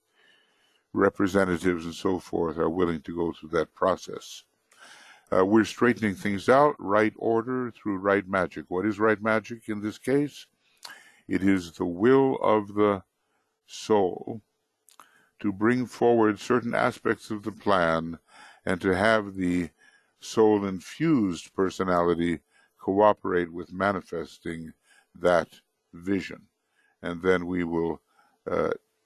representatives and so forth are willing to go through that process. We're straightening things out, right order through right magic. What is right magic in this case? It is the will of the soul to bring forward certain aspects of the plan and to have the soul-infused personality cooperate with manifesting that vision. And then we will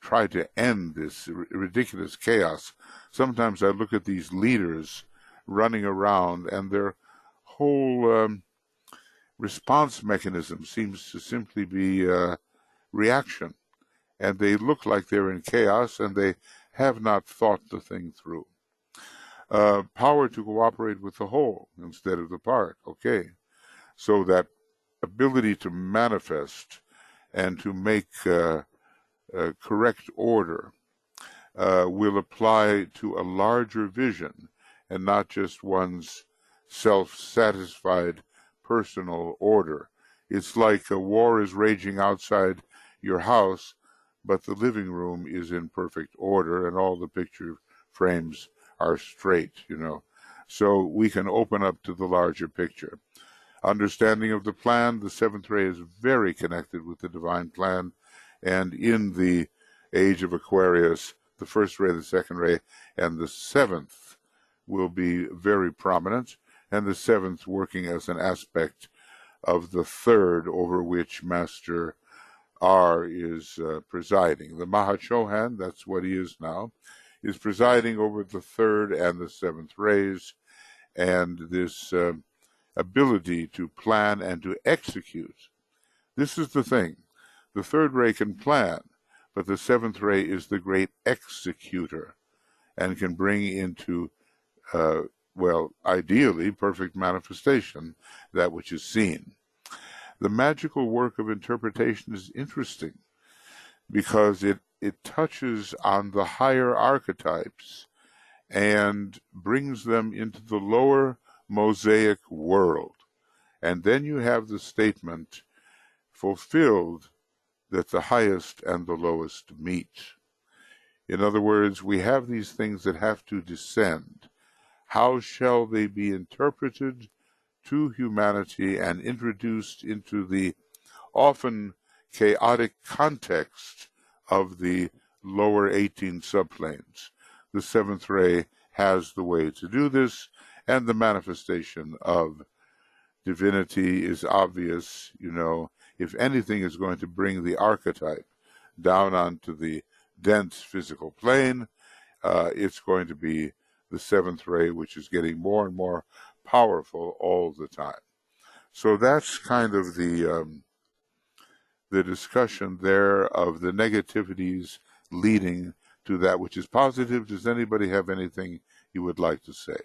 try to end this ridiculous chaos. Sometimes I look at these leaders running around, and their whole response mechanism seems to simply be reaction. And they look like they're in chaos, and they have not thought the thing through. Power to cooperate with the whole instead of the part, okay? So that ability to manifest and to make correct order will apply to a larger vision and not just one's self-satisfied personal order. It's like a war is raging outside your house, but the living room is in perfect order and all the picture frames are straight, So we can open up to the larger picture. Understanding of the plan, the seventh ray is very connected with the divine plan, and in the age of Aquarius, the first ray, the second ray, and the seventh will be very prominent, and the seventh working as an aspect of the third over which Master R is presiding. The Mahachohan, that's what he is now, is presiding over the third and the seventh rays, and this ability to plan and to execute. This is the thing. The third ray can plan, but the seventh ray is the great executor and can bring into, ideally, perfect manifestation that which is seen. The magical work of interpretation is interesting because it touches on the higher archetypes and brings them into the lower Mosaic world. And then you have the statement fulfilled that the highest and the lowest meet. In other words, we have these things that have to descend. How shall they be interpreted to humanity and introduced into the often chaotic context of the lower 18 subplanes? The seventh ray has the way to do this, and the manifestation of divinity is obvious. If anything is going to bring the archetype down onto the dense physical plane, it's going to be the seventh ray, which is getting more and more powerful all the time. So that's kind of the discussion there of the negativities leading to that which is positive. Does anybody have anything you would like to say?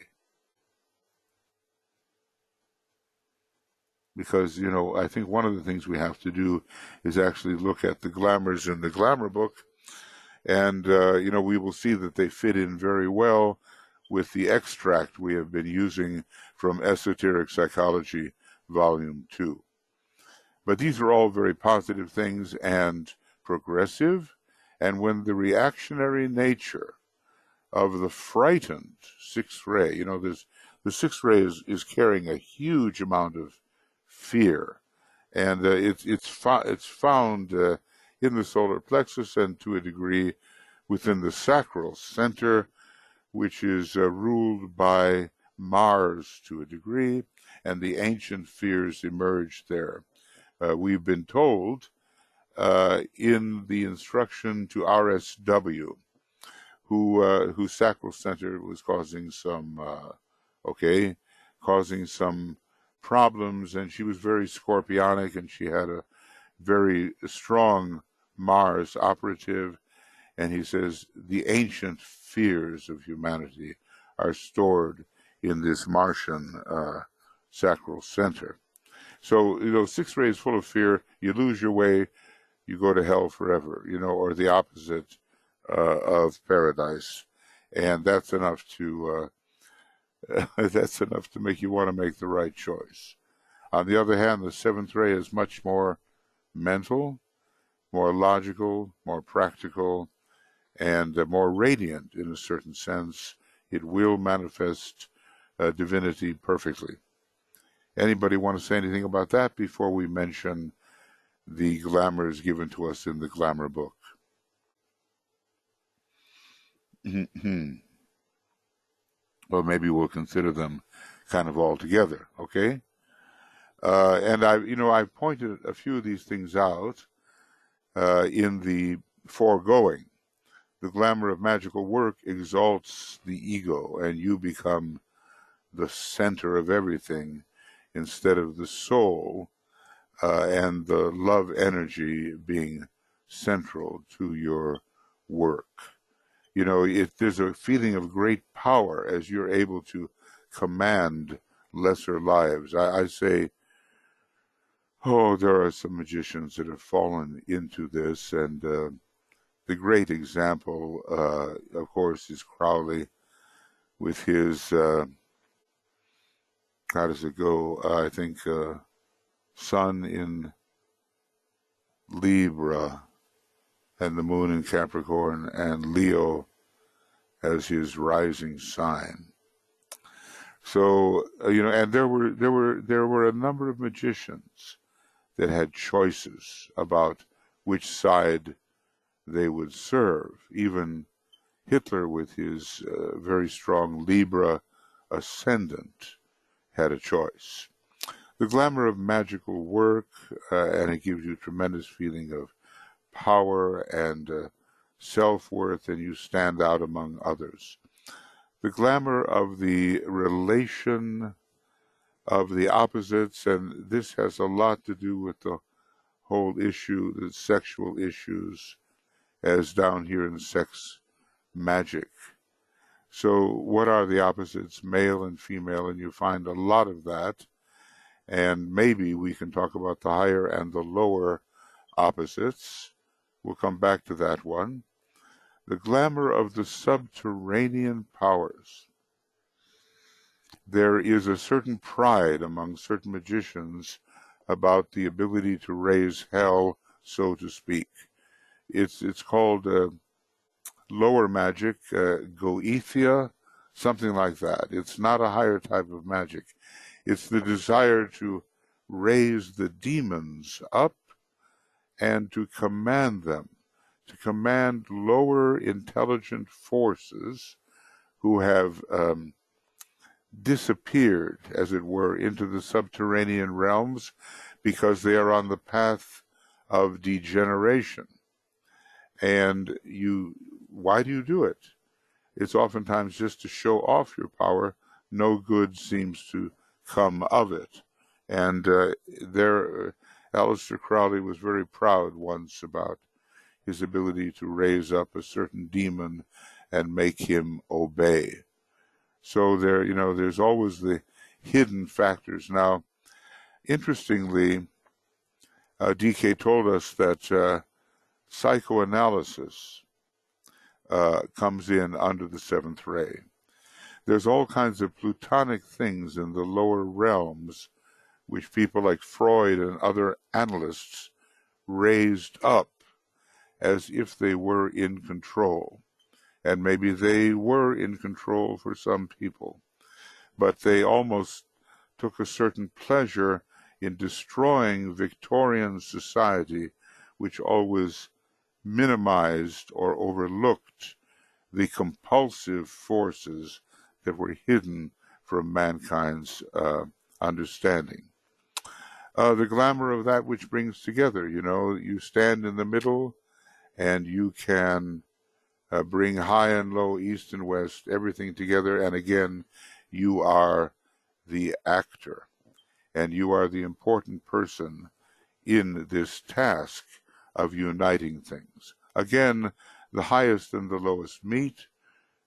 Because, I think one of the things we have to do is actually look at the glamours in the Glamour book. And, we will see that they fit in very well with the extract we have been using from Esoteric Psychology, Volume 2. But these are all very positive things and progressive. And when the reactionary nature of the frightened sixth ray, the sixth ray is carrying a huge amount of fear, and it's found in the solar plexus and to a degree within the sacral center, which is ruled by Mars to a degree, and the ancient fears emerged there. We've been told in the instruction to RSW, whose sacral center was causing some problems, and she was very scorpionic, and she had a very strong Mars operative, and he says the ancient fears of humanity are stored in this Martian sacral center. So, sixth ray is full of fear. You lose your way, you go to hell forever, or the opposite of paradise. And that's enough to make you want to make the right choice. On the other hand, the seventh ray is much more mental, more logical, more practical, and more radiant in a certain sense. It will manifest divinity perfectly. Anybody want to say anything about that before we mention the glamours given to us in the Glamour book? Well, maybe we'll consider them kind of all together, okay? And I've pointed a few of these things out in the foregoing. The glamour of magical work exalts the ego, and you become the center of everything instead of the soul and the love energy being central to your work. There's a feeling of great power as you're able to command lesser lives. I say, there are some magicians that have fallen into this, and the great example, of course, is Crowley with his, how does it go? I think Sun in Libra, and the moon in Capricorn, and Leo as his rising sign. So and there were a number of magicians that had choices about which side they would serve. Even Hitler, with his very strong Libra ascendant, had a choice. The glamour of magical work, and it gives you a tremendous feeling of power and self-worth, and you stand out among others. The glamour of the relation of the opposites, and this has a lot to do with the whole issue, the sexual issues, as down here in sex magic. So what are the opposites, male and female? And you find a lot of that, and maybe we can talk about the higher and the lower opposites. We'll come back to that one. The glamour of the subterranean powers. There is a certain pride among certain magicians about the ability to raise hell, so to speak. It's called lower magic, goethia, something like that. It's not a higher type of magic. It's the desire to raise the demons up and to command them, to command lower intelligent forces who have disappeared, as it were, into the subterranean realms because they are on the path of degeneration. And why do you do it? It's oftentimes just to show off your power. No good seems to come of it. And Aleister Crowley was very proud once about his ability to raise up a certain demon and make him obey. So there's always the hidden factors. Now, interestingly, DK told us that psychoanalysis comes in under the seventh ray. There's all kinds of plutonic things in the lower realms which people like Freud and other analysts raised up as if they were in control. And maybe they were in control for some people, but they almost took a certain pleasure in destroying Victorian society, which always minimized or overlooked the compulsive forces that were hidden from mankind's understanding. The glamour of that which brings together, you stand in the middle and you can bring high and low, east and west, everything together. And again, you are the actor and you are the important person in this task of uniting things. Again, the highest and the lowest meet.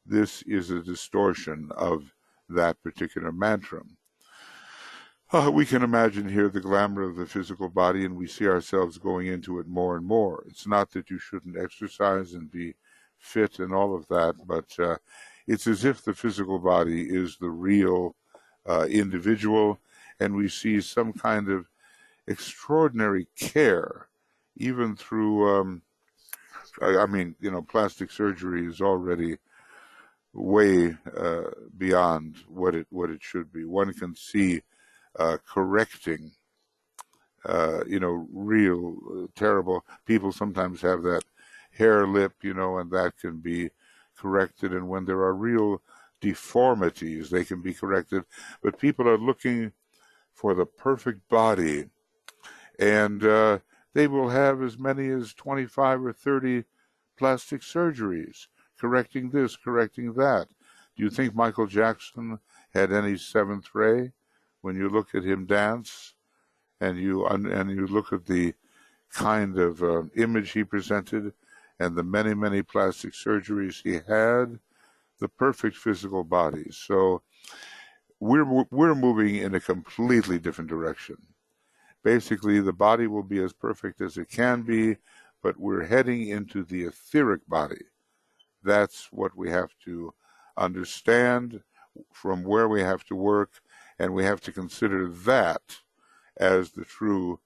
This is a distortion of that particular mantra. We can imagine here the glamour of the physical body, and we see ourselves going into it more and more. It's not that you shouldn't exercise and be fit and all of that, but it's as if the physical body is the real individual, and we see some kind of extraordinary care, even through, plastic surgery is already way beyond what it should be. One can see correcting, real terrible. People sometimes have that hair lip, and that can be corrected. And when there are real deformities, they can be corrected. But people are looking for the perfect body, and they will have as many as 25 or 30 plastic surgeries, correcting this, correcting that. Do you think Michael Jackson had any seventh ray? When you look at him dance, and you look at the kind of image he presented, and the many, many plastic surgeries he had, the perfect physical body. So we're moving in a completely different direction. Basically, the body will be as perfect as it can be, but we're heading into the etheric body. That's what we have to understand, from where we have to work, and we have to consider that as the true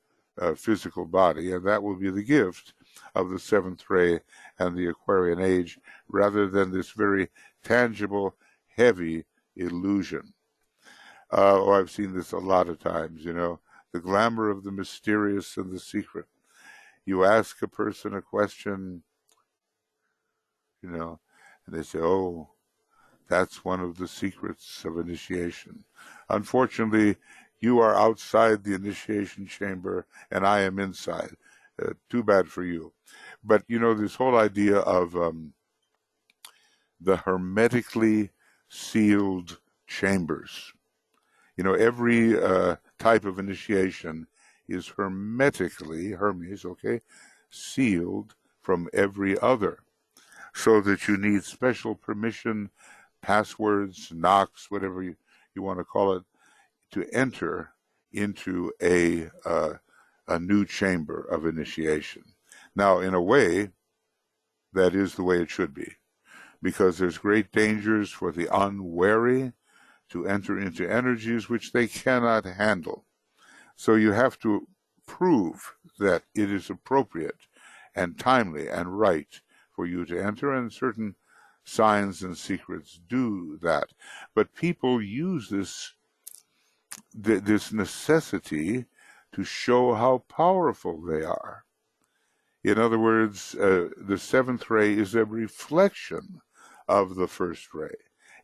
physical body, and that will be the gift of the seventh ray and the Aquarian age, rather than this very tangible, heavy illusion. I've seen this a lot of times, the glamour of the mysterious and the secret. You ask a person a question, and they say, oh, that's one of the secrets of initiation. Unfortunately, you are outside the initiation chamber and I am inside. Too bad for you. But, this whole idea of the hermetically sealed chambers. Every type of initiation is hermetically, Hermes, sealed from every other. So that you need special permission, passwords, knocks, whatever you want to call it, to enter into a new chamber of initiation. Now, in a way, that is the way it should be, because there's great dangers for the unwary to enter into energies which they cannot handle. So you have to prove that it is appropriate and timely and right for you to enter, and certain signs and secrets do that. But people use this necessity to show how powerful they are. In other words, the seventh ray is a reflection of the first ray.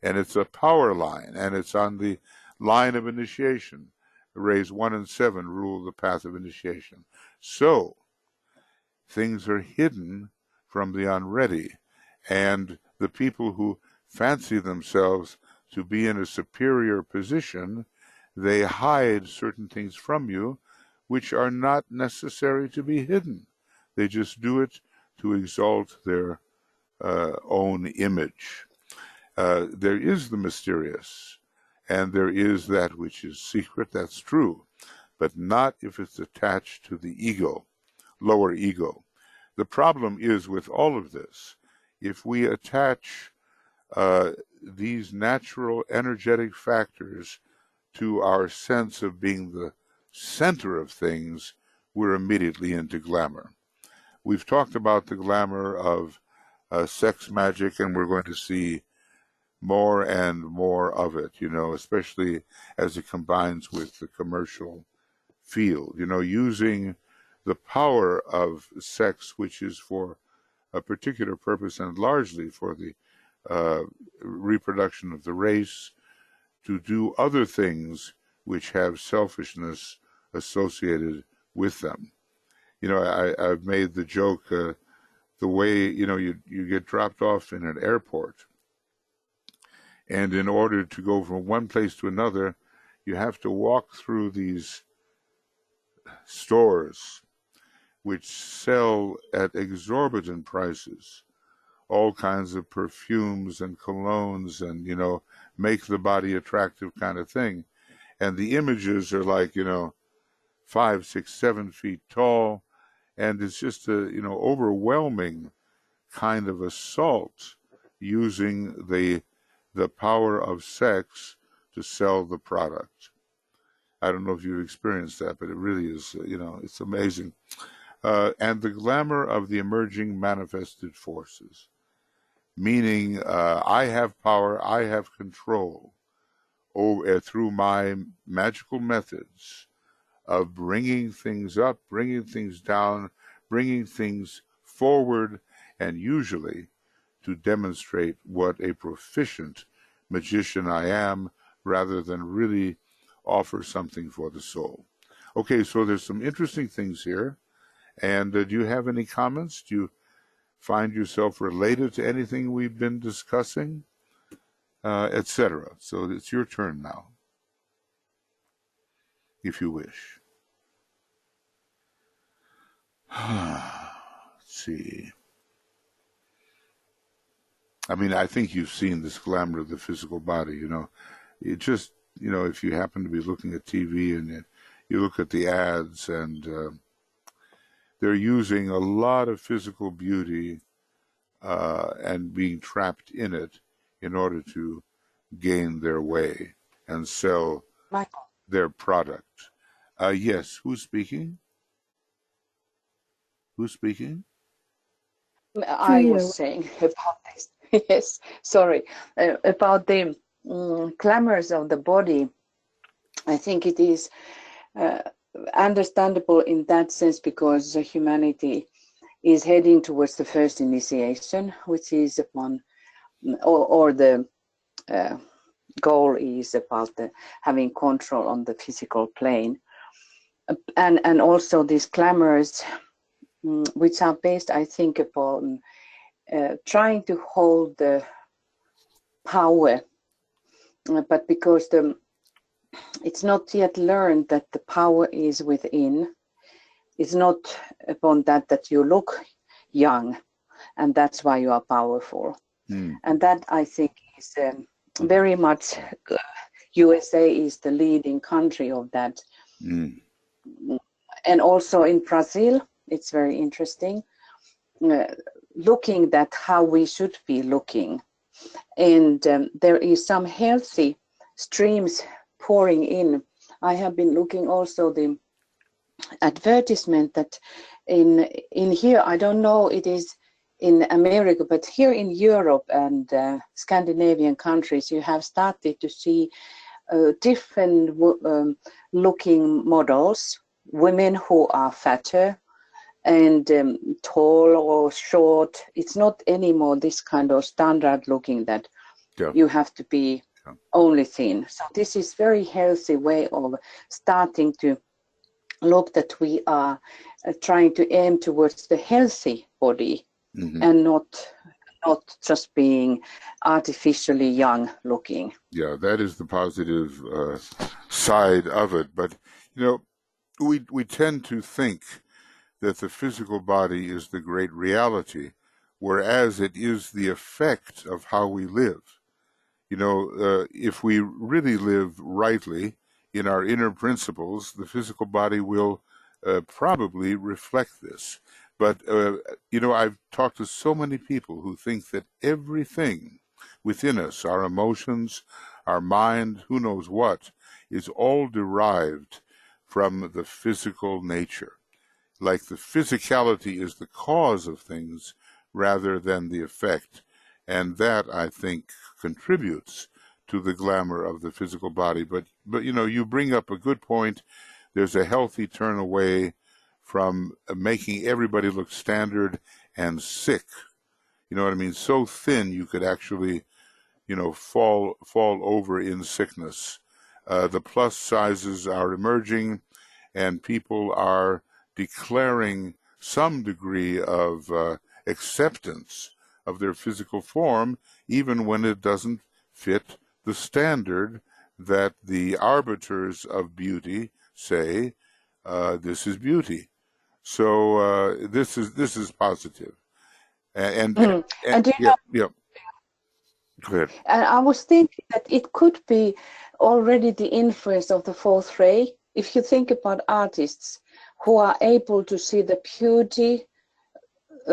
and it's a power line, and it's on the line of initiation. Rays 1 and 7 rule the path of initiation. So things are hidden from the unready, and the people who fancy themselves to be in a superior position, they hide certain things from you which are not necessary to be hidden. They just do it to exalt their own image. There is the mysterious, and there is that which is secret, that's true, but not if it's attached to the ego, lower ego. The problem is with all of this, if we attach these natural energetic factors to our sense of being the center of things, we're immediately into glamour. We've talked about the glamour of sex magic, and we're going to see more and more of it, especially as it combines with the commercial field, using the power of sex, which is for a particular purpose and largely for the reproduction of the race, to do other things which have selfishness associated with them. I've made the joke, the way, you get dropped off in an airport, and in order to go from one place to another, you have to walk through these stores which sell at exorbitant prices all kinds of perfumes and colognes and, make the body attractive kind of thing. And the images are like, 5, 6, 7 feet tall. And it's just a, overwhelming kind of assault using the power of sex to sell the product. I don't know if you've experienced that, but it really is, it's amazing. And the glamour of the emerging manifested forces, meaning I have power, I have control over, through my magical methods of bringing things up, bringing things down, bringing things forward, and usually to demonstrate what a proficient magician I am, rather than really offer something for the soul. Okay, so there's some interesting things here. And do you have any comments? Do you find yourself related to anything we've been discussing, etc.? So it's your turn now, if you wish. Let's see. I mean, I think you've seen this glamour of the physical body, It just, if you happen to be looking at TV and you look at the ads, and they're using a lot of physical beauty and being trapped in it in order to gain their way and sell Michael. their product. Yes, who's speaking? Who's speaking? I was saying about this. Yes, sorry. About the glamours of the body. I think it is understandable in that sense, because humanity is heading towards the first initiation, which is upon, or the goal is about having control on the physical plane, and also these glamours, which are based, I think, upon trying to hold the power, but because it's not yet learned that the power is within. It's not upon that you look young, and that's why you are powerful. And that, I think, is very much, USA is the leading country of that. And also in Brazil, it's very interesting, looking at how we should be looking. And there is some healthy streams pouring in. I have been looking also the advertisement that in here, I don't know, it is in America, but here in Europe and Scandinavian countries, you have started to see different looking models, women who are fatter and tall or short. It's not anymore this kind of standard looking that Yeah. You have to be only thin. So this is very healthy way of starting to look that we are trying to aim towards the healthy body, and not just being artificially young looking. Yeah, that is the positive side of it. But, you know, we tend to think that the physical body is the great reality, whereas it is the effect of how we live. You know, if we really live rightly in our inner principles, the physical body will probably reflect this. But, you know, I've talked to so many people who think that everything within us, our emotions, our mind, who knows what, is all derived from the physical nature. Like the physicality is the cause of things rather than the effect. And that, I think, contributes to the glamour of the physical body. But you know, you bring up a good point. There's a healthy turn away from making everybody look standard and sick. You know what I mean? So thin you could actually, you know, fall over in sickness. The plus sizes are emerging, and people are declaring some degree of acceptance of their physical form, even when it doesn't fit the standard that the arbiters of beauty say this is beauty. So this is positive, and And you yeah, know, yeah. Go ahead. and I was thinking that it could be already the influence of the fourth ray. If you think about artists who are able to see the beauty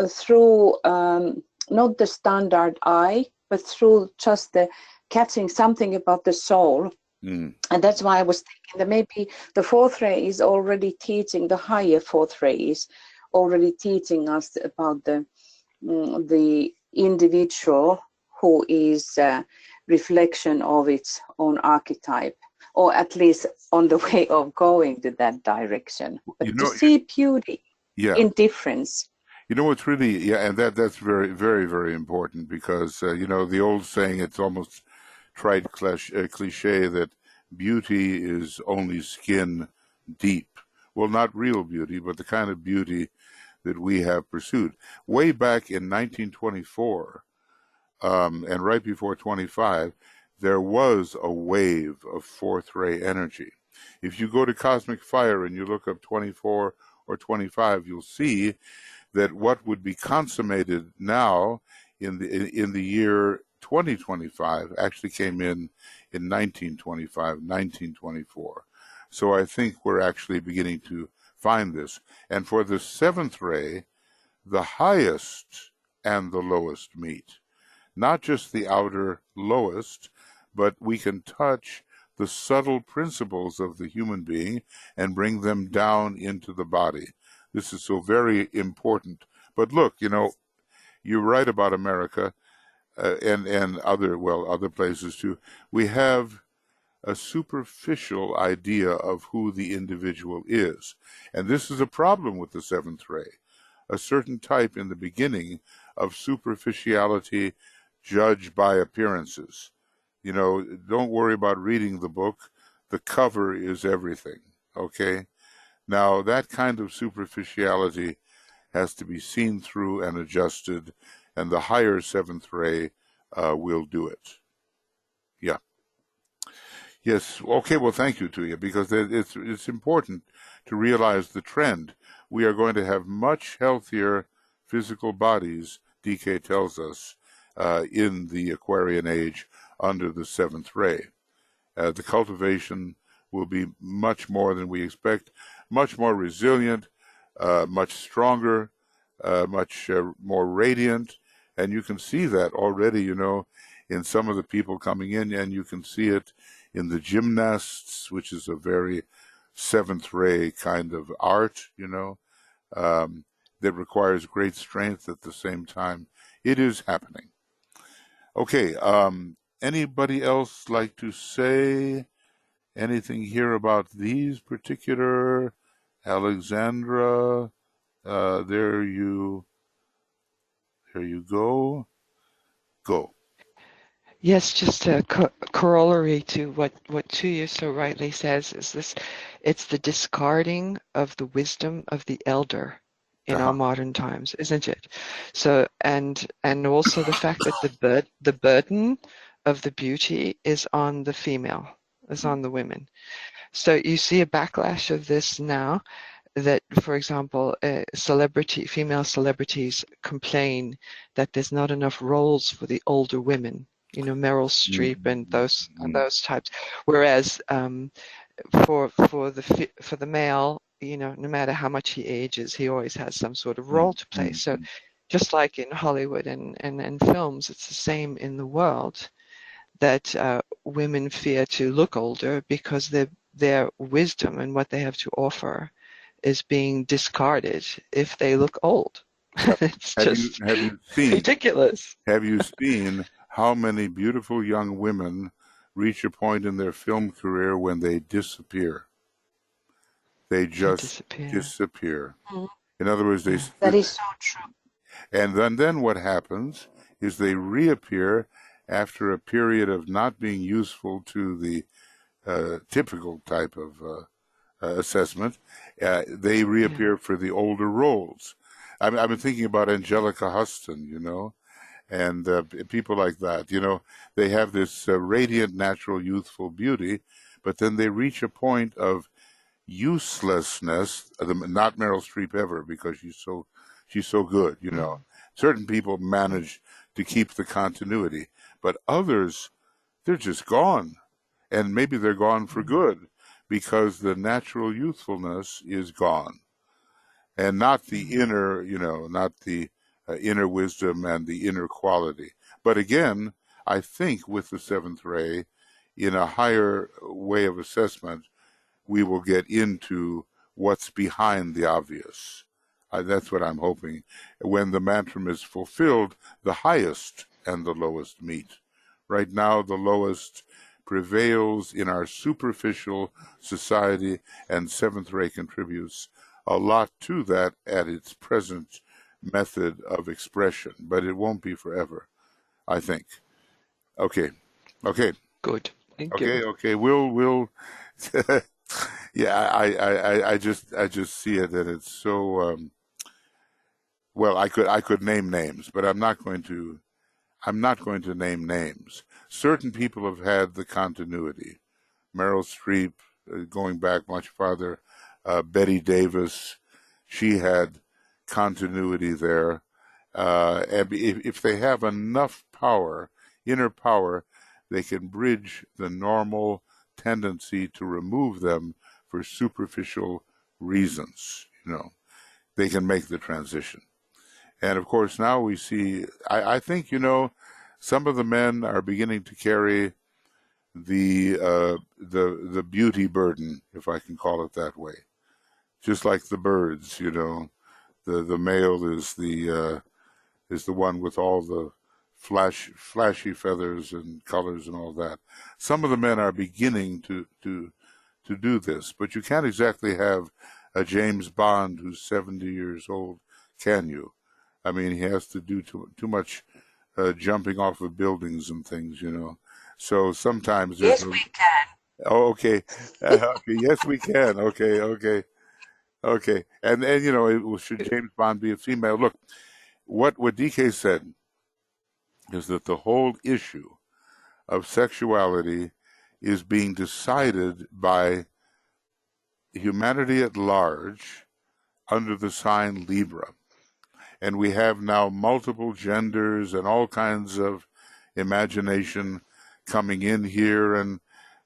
through not the standard eye, but through just the catching something about the soul. And that's why I was thinking that maybe the fourth ray is already teaching, the higher fourth ray is already teaching us about the individual who is a reflection of its own archetype, or at least on the way of going to that direction. But You to know, see beauty yeah. in difference. You know what's really, yeah, and that's very, very, very important because, you know, the old saying, it's almost trite cliche that beauty is only skin deep. Well, not real beauty, but the kind of beauty that we have pursued. Way back in 1924, and right before 25, there was a wave of fourth ray energy. If you go to Cosmic Fire and you look up 24 or 25, you'll see that what would be consummated now in the year 2025 actually came in 1925, 1924. So I think we're actually beginning to find this. And for the seventh ray, the highest and the lowest meet. Not just the outer lowest, but we can touch the subtle principles of the human being and bring them down into the body. This is so very important. But look, you know, you're right about America and other places too. We have a superficial idea of who the individual is. And this is a problem with the seventh ray. A certain type in the beginning of superficiality judged by appearances. You know, don't worry about reading the book. The cover is everything, okay? Now, that kind of superficiality has to be seen through and adjusted, and the higher seventh ray will do it. Yeah. Yes. Okay. Well, thank you to you, because it's important to realize the trend. We are going to have much healthier physical bodies, DK tells us, in the Aquarian age under the seventh ray. The cultivation will be much more than we expect, much more resilient, much stronger, much more radiant. And you can see that already, you know, in some of the people coming in, and you can see it in the gymnasts, which is a very seventh ray kind of art, you know, that requires great strength at the same time. It is happening. Okay. Anybody else like to say anything here about these particular? Alexandra, there you go. Go. Yes, just a corollary to what Tuya so rightly says is this: it's the discarding of the wisdom of the elder in our modern times, isn't it? So, and also the fact that the burden of the beauty is on the female, is on the women. So you see a backlash of this now, that, for example, female celebrities complain that there's not enough roles for the older women, you know, Meryl Streep and those types. Whereas for the male, you know, no matter how much he ages, he always has some sort of role to play. So just like in Hollywood and films, it's the same in the world, that women fear to look older because their wisdom and what they have to offer is being discarded if they look old. It's just ridiculous. Have you seen how many beautiful young women reach a point in their film career when they disappear? They just disappear. In other words, that is so true. And then what happens is they reappear after a period of not being useful to the typical type of assessment. They reappear for the older roles. I've been thinking about Angelica Huston, you know, and people like that. You know, they have this radiant, natural, youthful beauty, but then they reach a point of uselessness. Not Meryl Streep ever, because she's so good. You know, certain people manage to keep the continuity, but others, they're just gone, and maybe they're gone for good, because the natural youthfulness is gone, and not the inner, you know, not the inner wisdom and the inner quality. But again, I think with the seventh ray, in a higher way of assessment, we will get into what's behind the obvious. That's what I'm hoping. When the mantram is fulfilled, the highest and the lowest meet. Right now, the lowest prevails in our superficial society, and seventh ray contributes a lot to that at its present method of expression, but it won't be forever, I think. Okay. Good. Thank you. Okay. We'll. Yeah, I just see it, and it's so. Well, I could name names, but I'm not going to. I'm not going to name names. Certain people have had the continuity. Meryl Streep, going back much farther, Betty Davis, she had continuity there. And if they have enough power, inner power, they can bridge the normal tendency to remove them for superficial reasons. You know, they can make the transition. And of course, now we see, I think, you know, some of the men are beginning to carry the beauty burden, if I can call it that way. Just like the birds, you know, the male is the one with all the flashy feathers and colors and all that. Some of the men are beginning to do this, but you can't exactly have a James Bond who's 70 years old, can you? I mean, he has to do too much jumping off of buildings and things, you know. So sometimes yes, we can. Oh, okay. Okay. Yes, we can. Okay. And you know, should James Bond be a female? Look, what DK said is that the whole issue of sexuality is being decided by humanity at large under the sign Libra. And we have now multiple genders and all kinds of imagination coming in here, and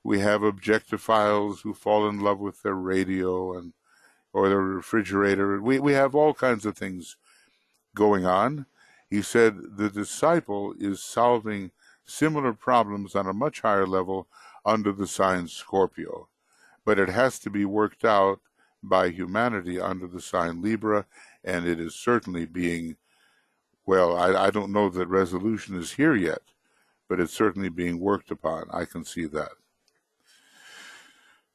we have objectophiles who fall in love with their radio or their refrigerator. We have all kinds of things going on. He said the disciple is solving similar problems on a much higher level under the sign Scorpio, but it has to be worked out by humanity under the sign Libra, and it is certainly being, well, I don't know that resolution is here yet, but it's certainly being worked upon. I can see that.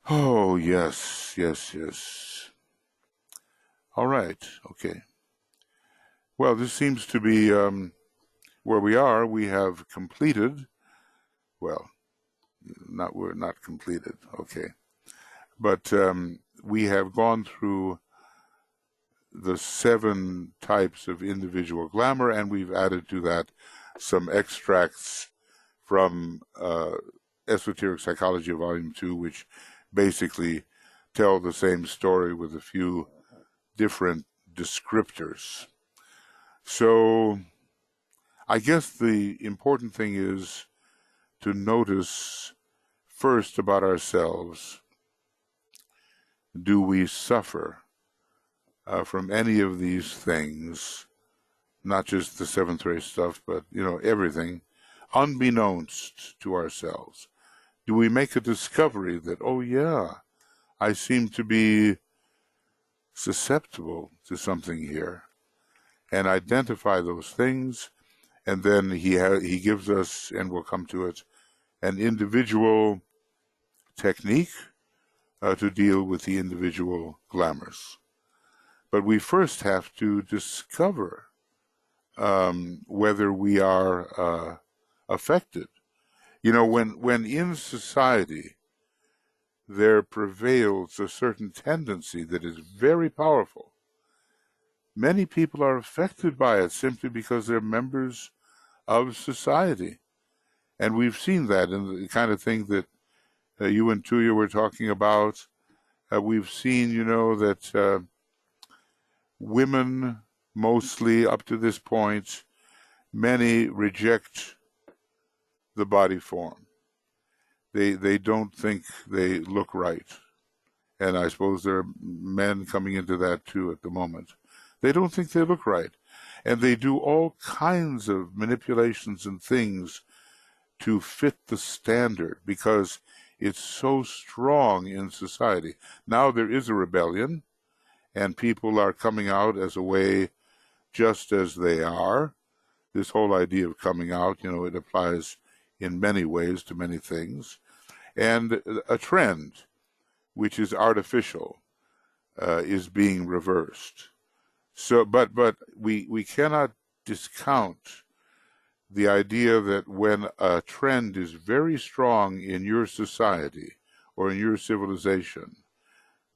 Oh, yes. All right, okay. Well, this seems to be where we are. We have completed well, we're not completed, okay. But we have gone through the 7 types of individual glamour, and we've added to that some extracts from Esoteric Psychology Volume 2, which basically tell the same story with a few different descriptors. So I guess the important thing is to notice first about ourselves, do we suffer from any of these things, not just the 7th ray stuff, but, everything, unbeknownst to ourselves? Do we make a discovery that, oh yeah, I seem to be susceptible to something here, and identify those things, and then he gives us, and we'll come to it, an individual technique to deal with the individual glamours. But we first have to discover whether we are affected. When in society there prevails a certain tendency that is very powerful, many people are affected by it simply because they're members of society. And we've seen that in the kind of thing that you and Tuya were talking about. We've seen, that women, mostly up to this point, many reject the body form. They don't think they look right. And I suppose there are men coming into that too at the moment. They don't think they look right. And they do all kinds of manipulations and things to fit the standard because it's so strong in society. Now there is a rebellion, and people are coming out as a way just as they are. This whole idea of coming out, it applies in many ways to many things. And a trend, which is artificial, is being reversed. So, but we cannot discount the idea that when a trend is very strong in your society or in your civilization,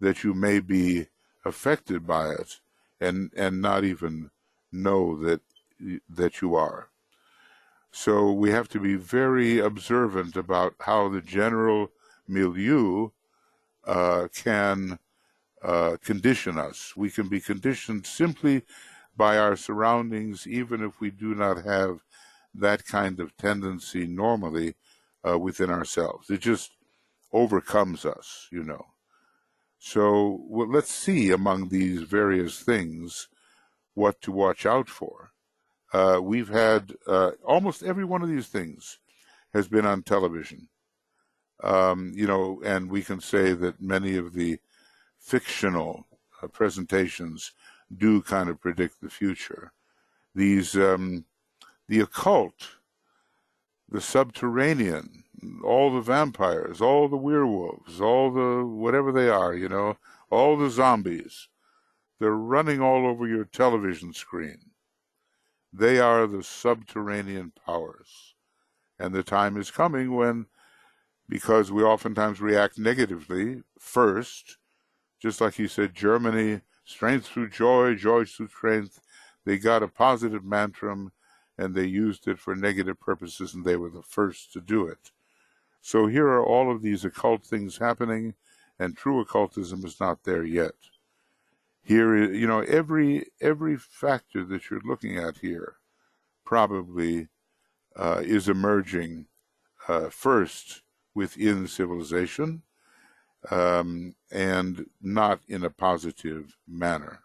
that you may be affected by it and not even know that you are. So we have to be very observant about how the general milieu can condition us. We can be conditioned simply by our surroundings, even if we do not have that kind of tendency normally within ourselves. It just overcomes us, So let's see among these various things what to watch out for. We've had almost every one of these things has been on television, and we can say that many of the fictional presentations do kind of predict the future. These the occult, the subterranean, all the vampires, all the werewolves, all the whatever they are, all the zombies, they're running all over your television screen. They are the subterranean powers. And the time is coming when, because we oftentimes react negatively first, just like he said, Germany, strength through joy, joy through strength, they got a positive mantra and they used it for negative purposes, and they were the first to do it. So here are all of these occult things happening, and true occultism is not there yet. Here, every factor that you're looking at here probably is emerging first within civilization and not in a positive manner.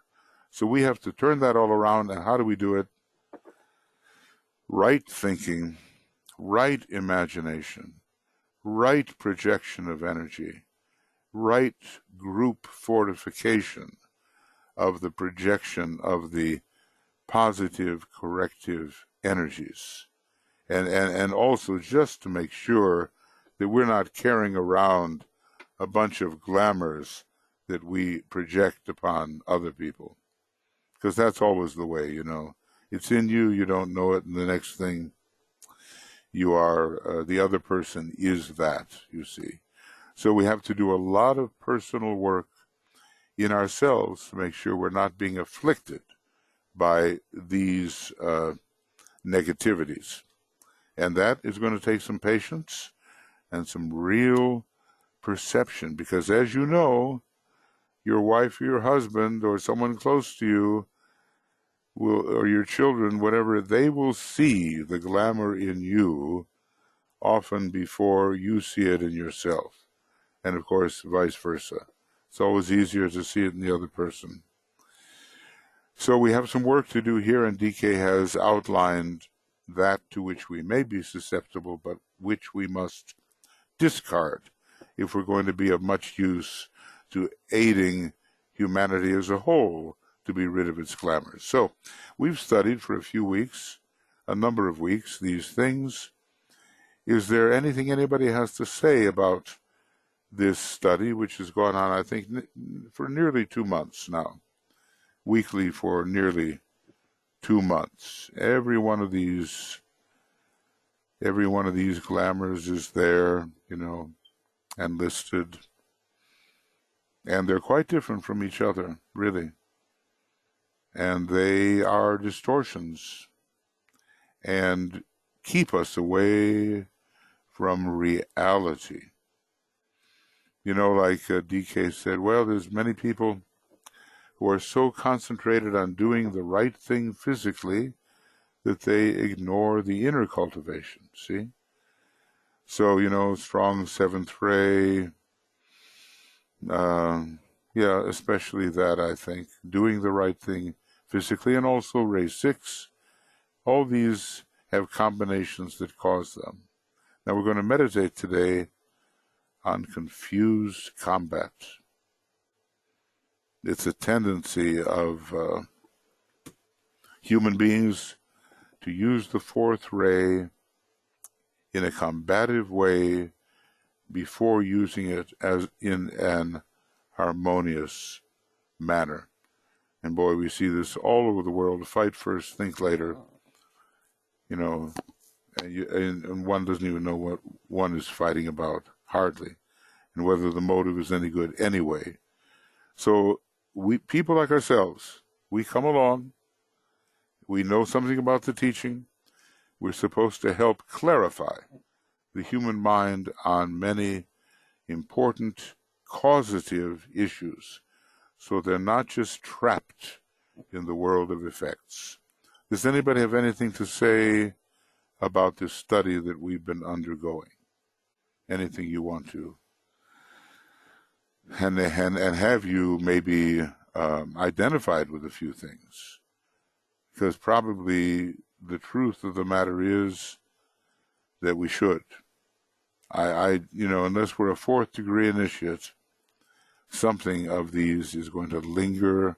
So we have to turn that all around, and how do we do it? Right thinking, right imagination, right projection of energy, right group fortification of the projection of the positive corrective energies. And also just to make sure that we're not carrying around a bunch of glamours that we project upon other people. Because that's always the way, It's in you, you don't know it, and the next thing, you are, the other person is that, you see. So we have to do a lot of personal work in ourselves to make sure we're not being afflicted by these negativities. And that is going to take some patience and some real perception, because as you know, your wife or your husband or someone close to you will, or your children, whatever, they will see the glamour in you often before you see it in yourself. And of course, vice versa. It's always easier to see it in the other person. So we have some work to do here, and DK has outlined that to which we may be susceptible, but which we must discard if we're going to be of much use to aiding humanity as a whole to be rid of its glamours. So we've studied for a few weeks, a number of weeks, these things. Is there anything anybody has to say about this study, which has gone on, I think, for nearly 2 months now, weekly for nearly 2 months? Every one of these glamours is there, you know, and listed. And they're quite different from each other, really. And they are distortions and keep us away from reality. You know, like DK said, well, there's many people who are so concentrated on doing the right thing physically that they ignore the inner cultivation, see? So, you know, strong seventh ray, yeah, especially that, I think, doing the right thing physically, and also ray 6, all these have combinations that cause them. Now we're going to meditate today on confused combat. It's a tendency of human beings to use the fourth ray in a combative way before using it as in an harmonious manner. And boy, we see this all over the world. Fight first, think later. You know, and one doesn't even know what one is fighting about, hardly, and whether the motive is any good anyway. So we, people like ourselves, we come along, we know something about the teaching, we're supposed to help clarify the human mind on many important causative issues, so they're not just trapped in the world of effects. Does anybody have anything to say about this study that we've been undergoing? Anything you want to? And have you maybe identified with a few things? Because probably the truth of the matter is that we should. You know, unless we're a 4th degree initiate, something of these is going to linger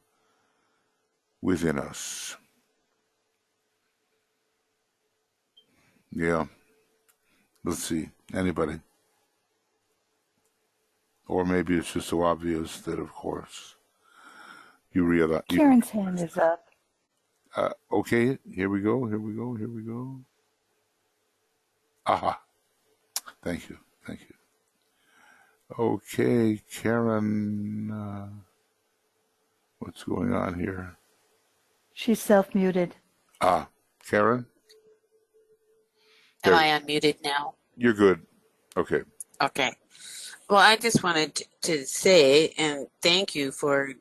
within us. Yeah. Let's see. Anybody? Or maybe it's just so obvious that, of course, you realize. Karen's hand is up. Okay, here we go. Aha. Thank you. Okay, Karen, what's going on here? She's self-muted. Karen? Am I unmuted now? You're good. Okay. Okay. Well, I just wanted to say and thank you for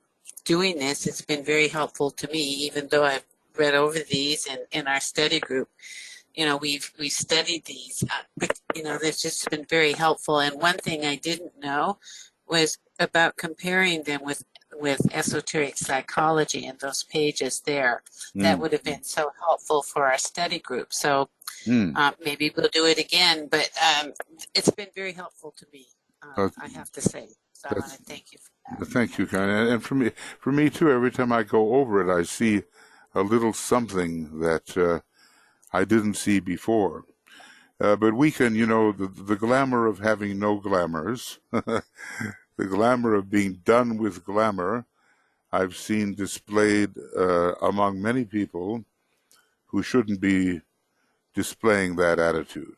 doing this. It's been very helpful to me, even though I've read over these in our study group. You know, we've studied these, but, you know, they've just been very helpful. And one thing I didn't know was about comparing them with esoteric psychology and those pages there. That would have been so helpful for our study group. So maybe we'll do it again, but it's been very helpful to me, I have to say. So I want to thank you for that. Thank you, Karen. And for me too, every time I go over it, I see a little something that I didn't see before. But we can, you know, the glamour of having no glamours, the glamour of being done with glamour, I've seen displayed among many people who shouldn't be displaying that attitude,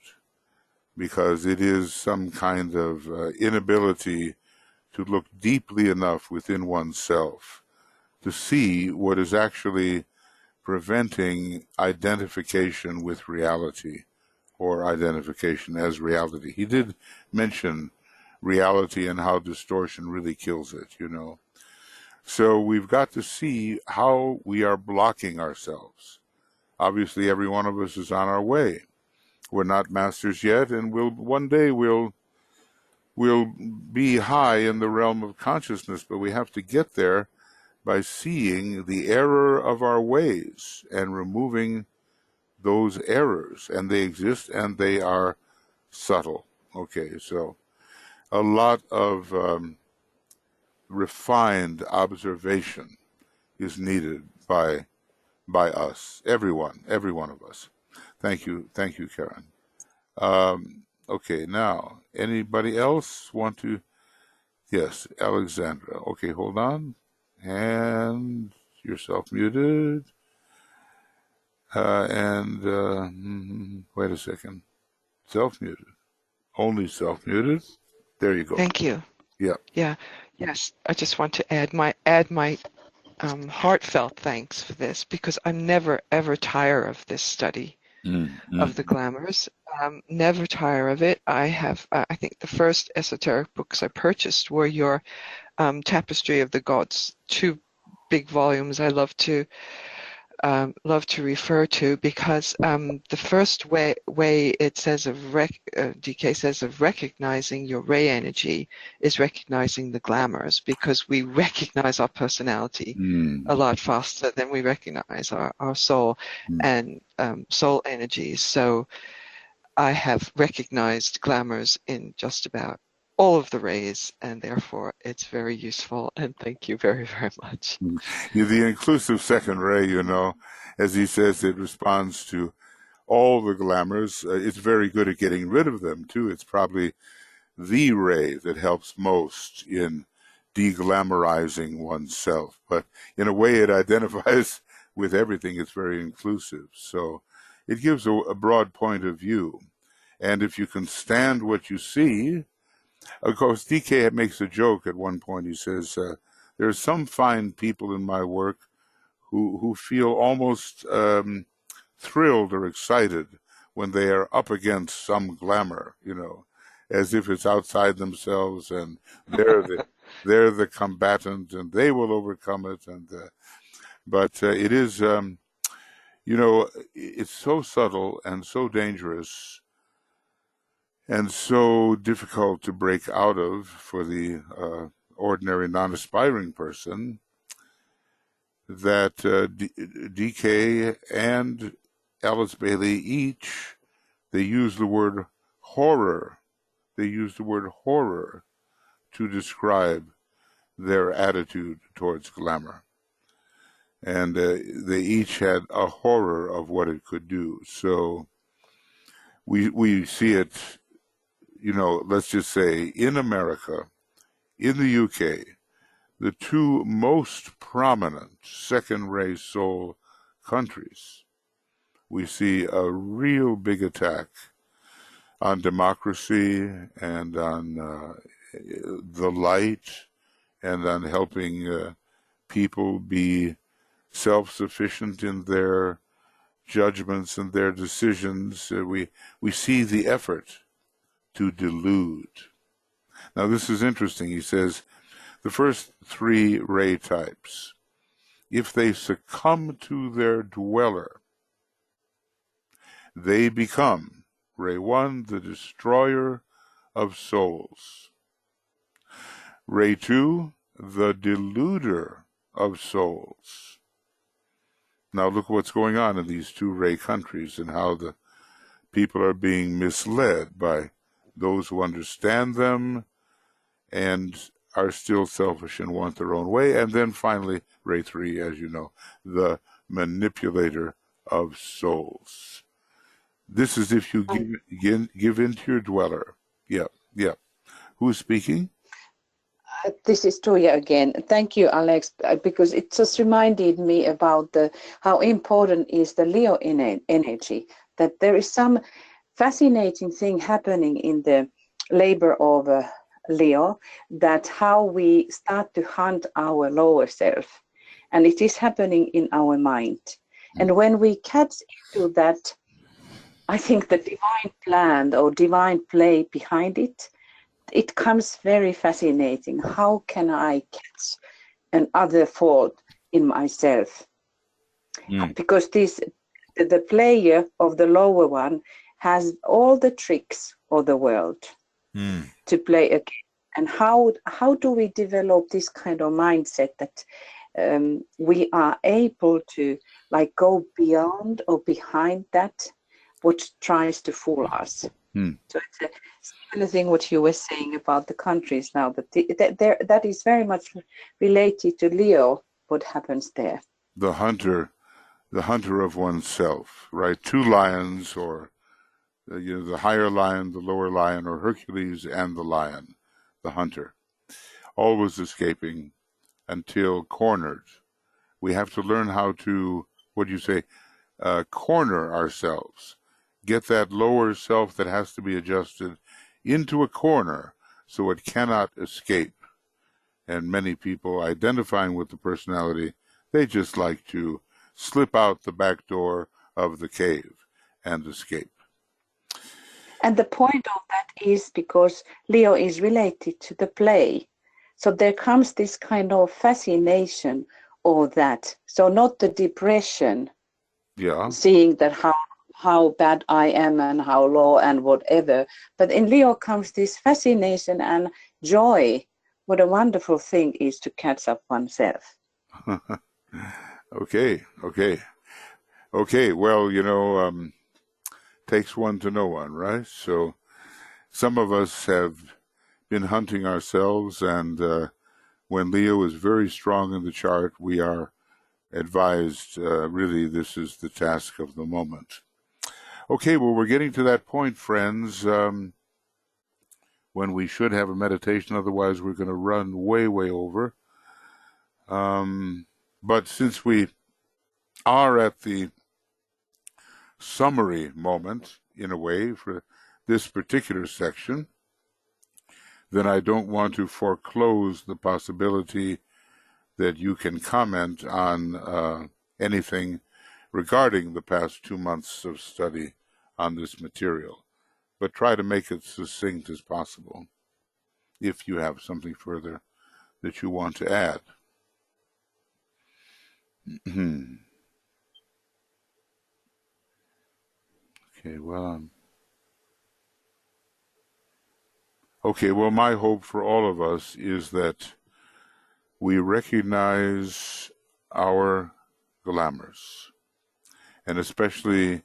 because it is some kind of inability to look deeply enough within oneself to see what is actually preventing identification with reality, or identification as reality. He did mention reality and how distortion really kills it, you know. So we've got to see how we are blocking ourselves. Obviously, every one of us is on our way. We're not masters yet, and one day we'll be high in the realm of consciousness, but we have to get there by seeing the error of our ways and removing those errors. And they exist, and they are subtle. Okay, so a lot of refined observation is needed by us, every one of us. Thank you, Karen. Okay, now, anybody else want to? Yes, Alexandra. Okay, hold on. And you're self-muted. Wait a second. Self-muted. Only self-muted. There you go. Thank you. Yeah. Yeah. Yes. I just want to add my heartfelt thanks for this, because I'm never ever tire of this study of the glamours. Never tire of it. I have. I think the first esoteric books I purchased were your Tapestry of the Gods, 2 big volumes. I love to refer to, because the first way it says DK says of recognizing your ray energy is recognizing the glamours, because we recognize our personality a lot faster than we recognize our soul and soul energies. So I have recognized glamours in just about all of the rays, and therefore it's very useful, and thank you very, very much. The inclusive second ray, you know, as he says, it responds to all the glamours. It's very good at getting rid of them, too. It's probably the ray that helps most in deglamorizing oneself. But in a way, it identifies with everything. It's very inclusive. So it gives a broad point of view. And if you can stand what you see, of course, DK makes a joke at one point. He says, there are some fine people in my work who feel almost thrilled or excited when they are up against some glamour, you know, as if it's outside themselves, and they're the combatant and they will overcome it. And but it is, you know, it's so subtle and so dangerous and so difficult to break out of for the ordinary non-aspiring person, that DK and Alice Bailey they use the word horror. They use the word horror to describe their attitude towards glamour. And they each had a horror of what it could do. So we see it, you know, let's just say in America, in the UK, the 2 most prominent second-ray soul countries, we see a real big attack on democracy and on the light and on helping people be self-sufficient in their judgments and their decisions. We see the effort to delude. Now, this is interesting. He says the first 3 ray types, if they succumb to their dweller, they become, ray 1, the destroyer of souls. Ray 2, the deluder of souls. Now look what's going on in these 2 ray countries and how the people are being misled by those who understand them and are still selfish and want their own way. And then finally, ray 3, as you know, the manipulator of souls. This is if you give in to your dweller. Yeah. Who's speaking? This is Toya again. Thank you, Alex, because it just reminded me about how important is the Leo energy, that there is some fascinating thing happening in the labor of Leo, that how we start to hunt our lower self, and it is happening in our mind. And when we catch into that, I think the divine plan or divine play behind it, it comes very fascinating. How can I catch another thought in myself? Because the player of the lower one has all the tricks of the world to play a game. And how do we develop this kind of mindset that we are able to like go beyond or behind that what tries to fool us? So it's a similar thing what you were saying about the countries now, but that is very much related to Leo, what happens there. The hunter of oneself, right? Two lions, or the higher lion, the lower lion, or Hercules and the lion, the hunter, always escaping until cornered. We have to learn how to, what do you say, corner ourselves, get that lower self that has to be adjusted into a corner so it cannot escape. And many people identifying with the personality, they just like to slip out the back door of the cave and escape. And the point of that is because Leo is related to the play. So there comes this kind of fascination of that. So not the depression, seeing that how bad I am and how low and whatever. But in Leo comes this fascination and joy. What a wonderful thing is to catch up oneself. Okay. Well, takes one to know one, right? So some of us have been hunting ourselves, and when Leo is very strong in the chart, we are advised, really, this is the task of the moment. Okay, well, we're getting to that point, friends, when we should have a meditation. Otherwise, we're going to run way over. But since we are at the summary moment, in a way, for this particular section, then I don't want to foreclose the possibility that you can comment on anything regarding the past 2 months of study on this material, but try to make it succinct as possible if you have something further that you want to add. Okay, well, my hope for all of us is that we recognize our glamours, and especially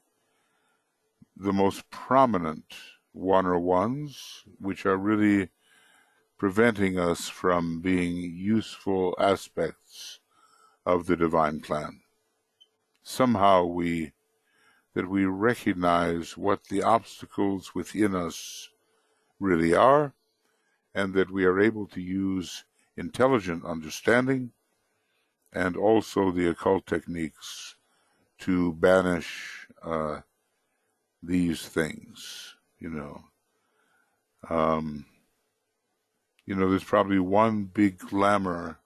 the most prominent one or ones, which are really preventing us from being useful aspects of the divine plan. Somehow that we recognize what the obstacles within us really are, and that we are able to use intelligent understanding and also the occult techniques to banish these things. There's probably one big glamour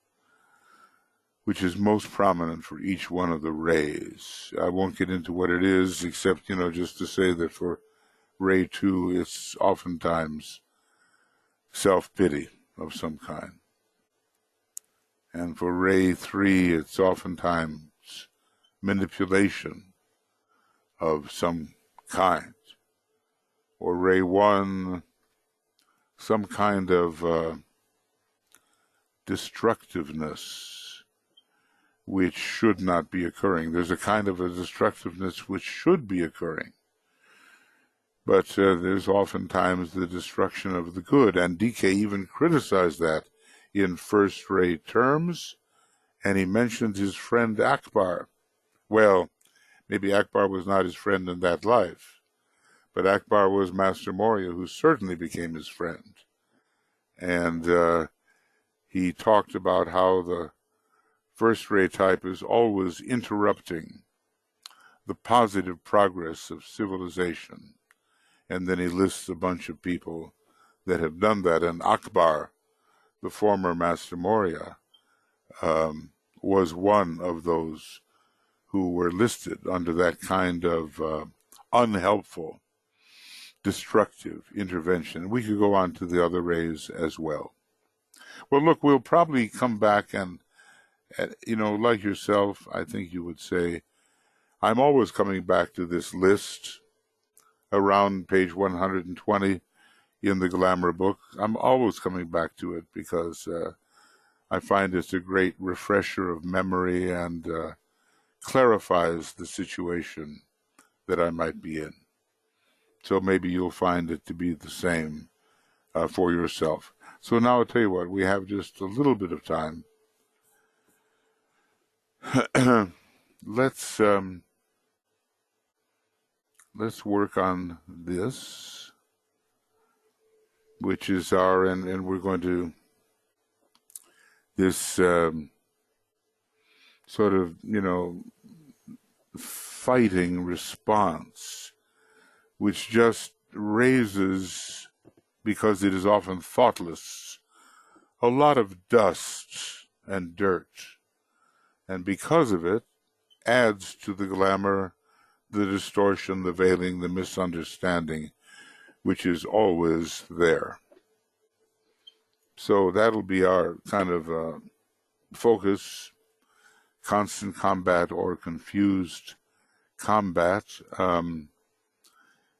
which is most prominent for each one of the rays. I won't get into what it is, except, just to say that for Ray 2, it's oftentimes self-pity of some kind. And for Ray 3, it's oftentimes manipulation of some kind. Or Ray 1, some kind of destructiveness which should not be occurring. There's a kind of a destructiveness which should be occurring. But there's oftentimes the destruction of the good, and DK even criticized that in first-rate terms, and he mentioned his friend Akbar. Well, maybe Akbar was not his friend in that life, but Akbar was Master Morya, who certainly became his friend. And he talked about how the first-rate type is always interrupting the positive progress of civilization. And then he lists a bunch of people that have done that. And Akbar, the former Master Morya, was one of those who were listed under that kind of unhelpful, destructive intervention. We could go on to the other rays as well. Well, look, we'll probably come back and like yourself, I think you would say, I'm always coming back to this list around page 120 in the Glamour book. I'm always coming back to it because I find it's a great refresher of memory and clarifies the situation that I might be in. So maybe you'll find it to be the same for yourself. So now I'll tell you what, we have just a little bit of time. Let's work on this, which is and we're going to this sort of fighting response, which just raises, because it is often thoughtless, a lot of dust and dirt, and because of it adds to the glamour, the distortion, the veiling, the misunderstanding, which is always there. So that'll be our kind of focus: constant combat or confused combat.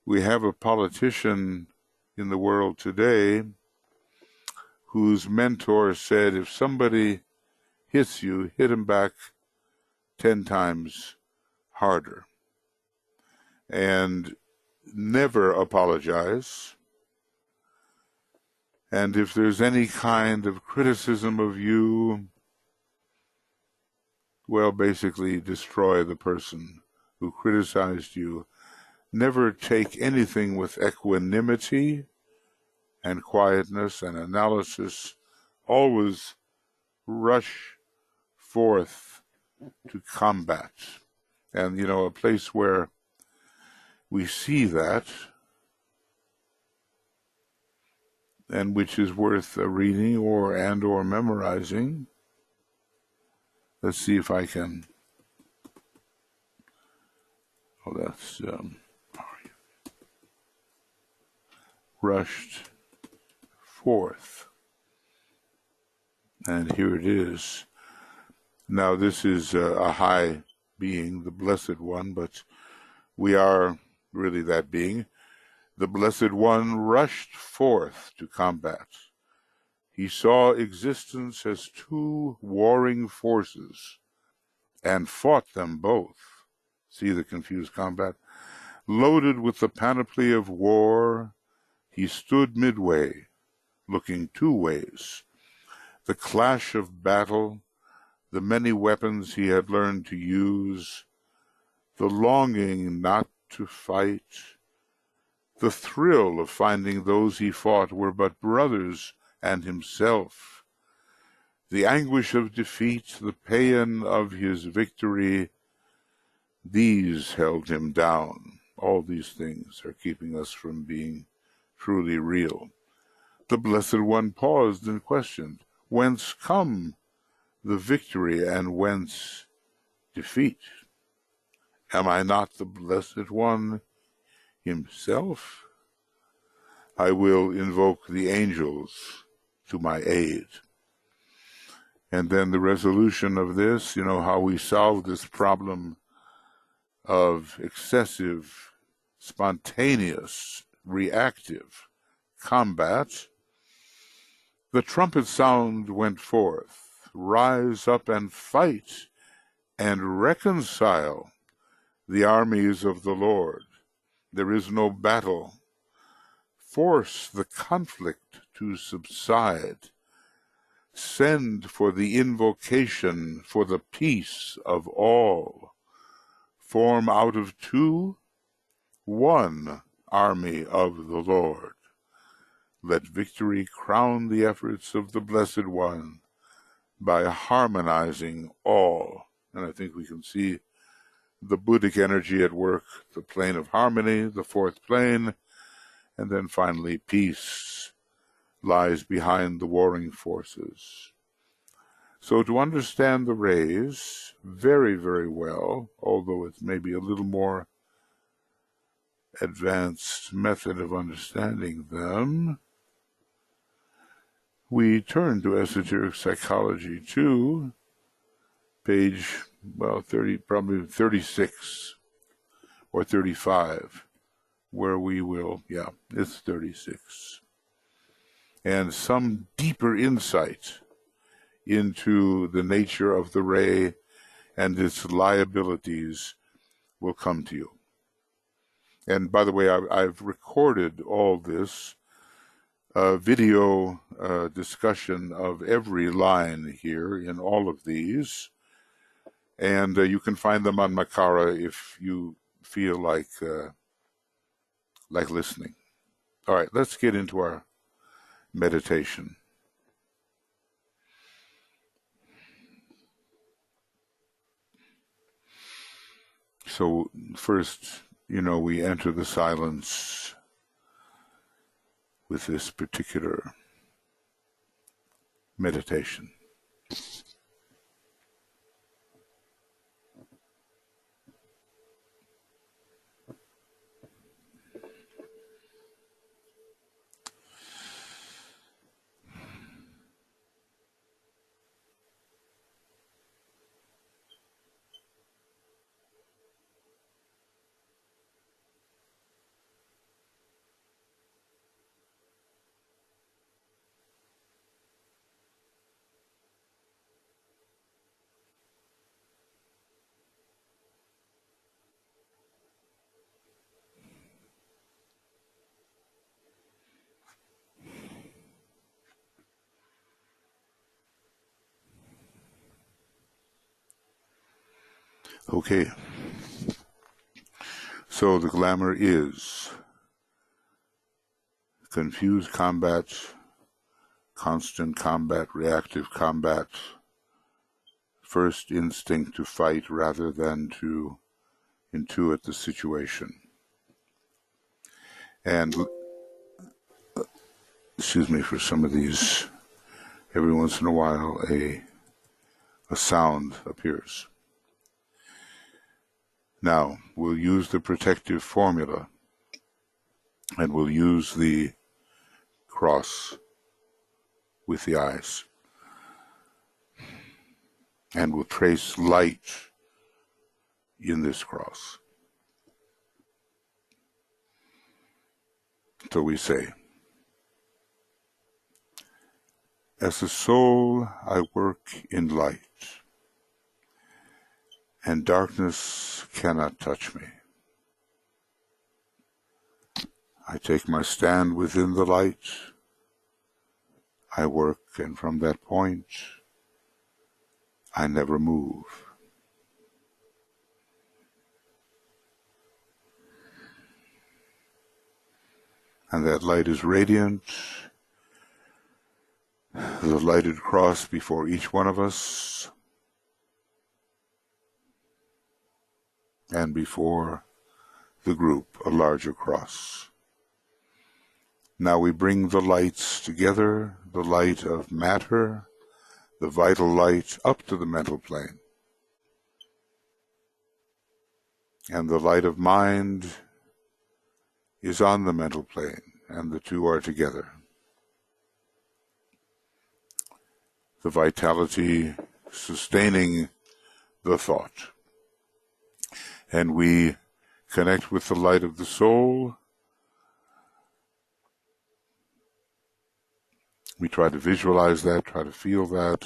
We have a politician in the world today whose mentor said, if somebody hits you, hit him back 10 times harder. And never apologize. And if there's any kind of criticism of you, well, basically destroy the person who criticized you. Never take anything with equanimity and quietness and analysis. Always rush forth to combat. And, a place where we see that, and which is worth reading or memorizing. Let's see if I can. Oh, that's rushed forth. And here it is. Now, this is a high being, the Blessed One, but we are really that being. The Blessed One rushed forth to combat. He saw existence as two warring forces and fought them both. See the confused combat? Loaded with the panoply of war, he stood midway, looking two ways. The clash of battle, the many weapons he had learned to use, the longing not to fight, the thrill of finding those he fought were but brothers and himself, the anguish of defeat, the paean of his victory, these held him down. All these things are keeping us from being truly real. The Blessed One paused and questioned, whence come the victory and whence defeat? Am I not the Blessed One himself? I will invoke the angels to my aid. And then the resolution of this, how we solve this problem of excessive, spontaneous, reactive combat. The trumpet sound went forth, rise up and fight and reconcile the armies of the Lord. There is no battle. Force the conflict to subside. Send for the invocation for the peace of all. Form out of two, one army of the Lord. Let victory crown the efforts of the Blessed One by harmonizing all. And I think we can see the Buddhic energy at work, the plane of harmony, the fourth plane, and then finally peace lies behind the warring forces. So to understand the rays very, very well, although it may be a little more advanced method of understanding them, we turn to Esoteric Psychology 2, page, 30, probably 36 or 35, where we will, it's 36. And some deeper insight into the nature of the ray and its liabilities will come to you. And by the way, I've recorded all this video discussion of every line here in all of these, and you can find them on Makara if you feel like listening. All right, let's get into our meditation. So first, we enter the silence with this particular meditation. Okay, so the glamour is confused combat, constant combat, reactive combat, first instinct to fight rather than to intuit the situation. And, excuse me for some of these, every once in a while a sound appears. Now, we'll use the protective formula, and we'll use the cross with the eyes. And we'll trace light in this cross. So we say, as a soul I work in light, and darkness cannot touch me. I take my stand within the light. I work, and from that point, I never move. And that light is radiant. The lighted cross before each one of us, and before the group, a larger cross. Now we bring the lights together, the light of matter, the vital light up to the mental plane, and the light of mind is on the mental plane, and the two are together. The vitality sustaining the thought. And we connect with the light of the soul. We try to visualize that, try to feel that.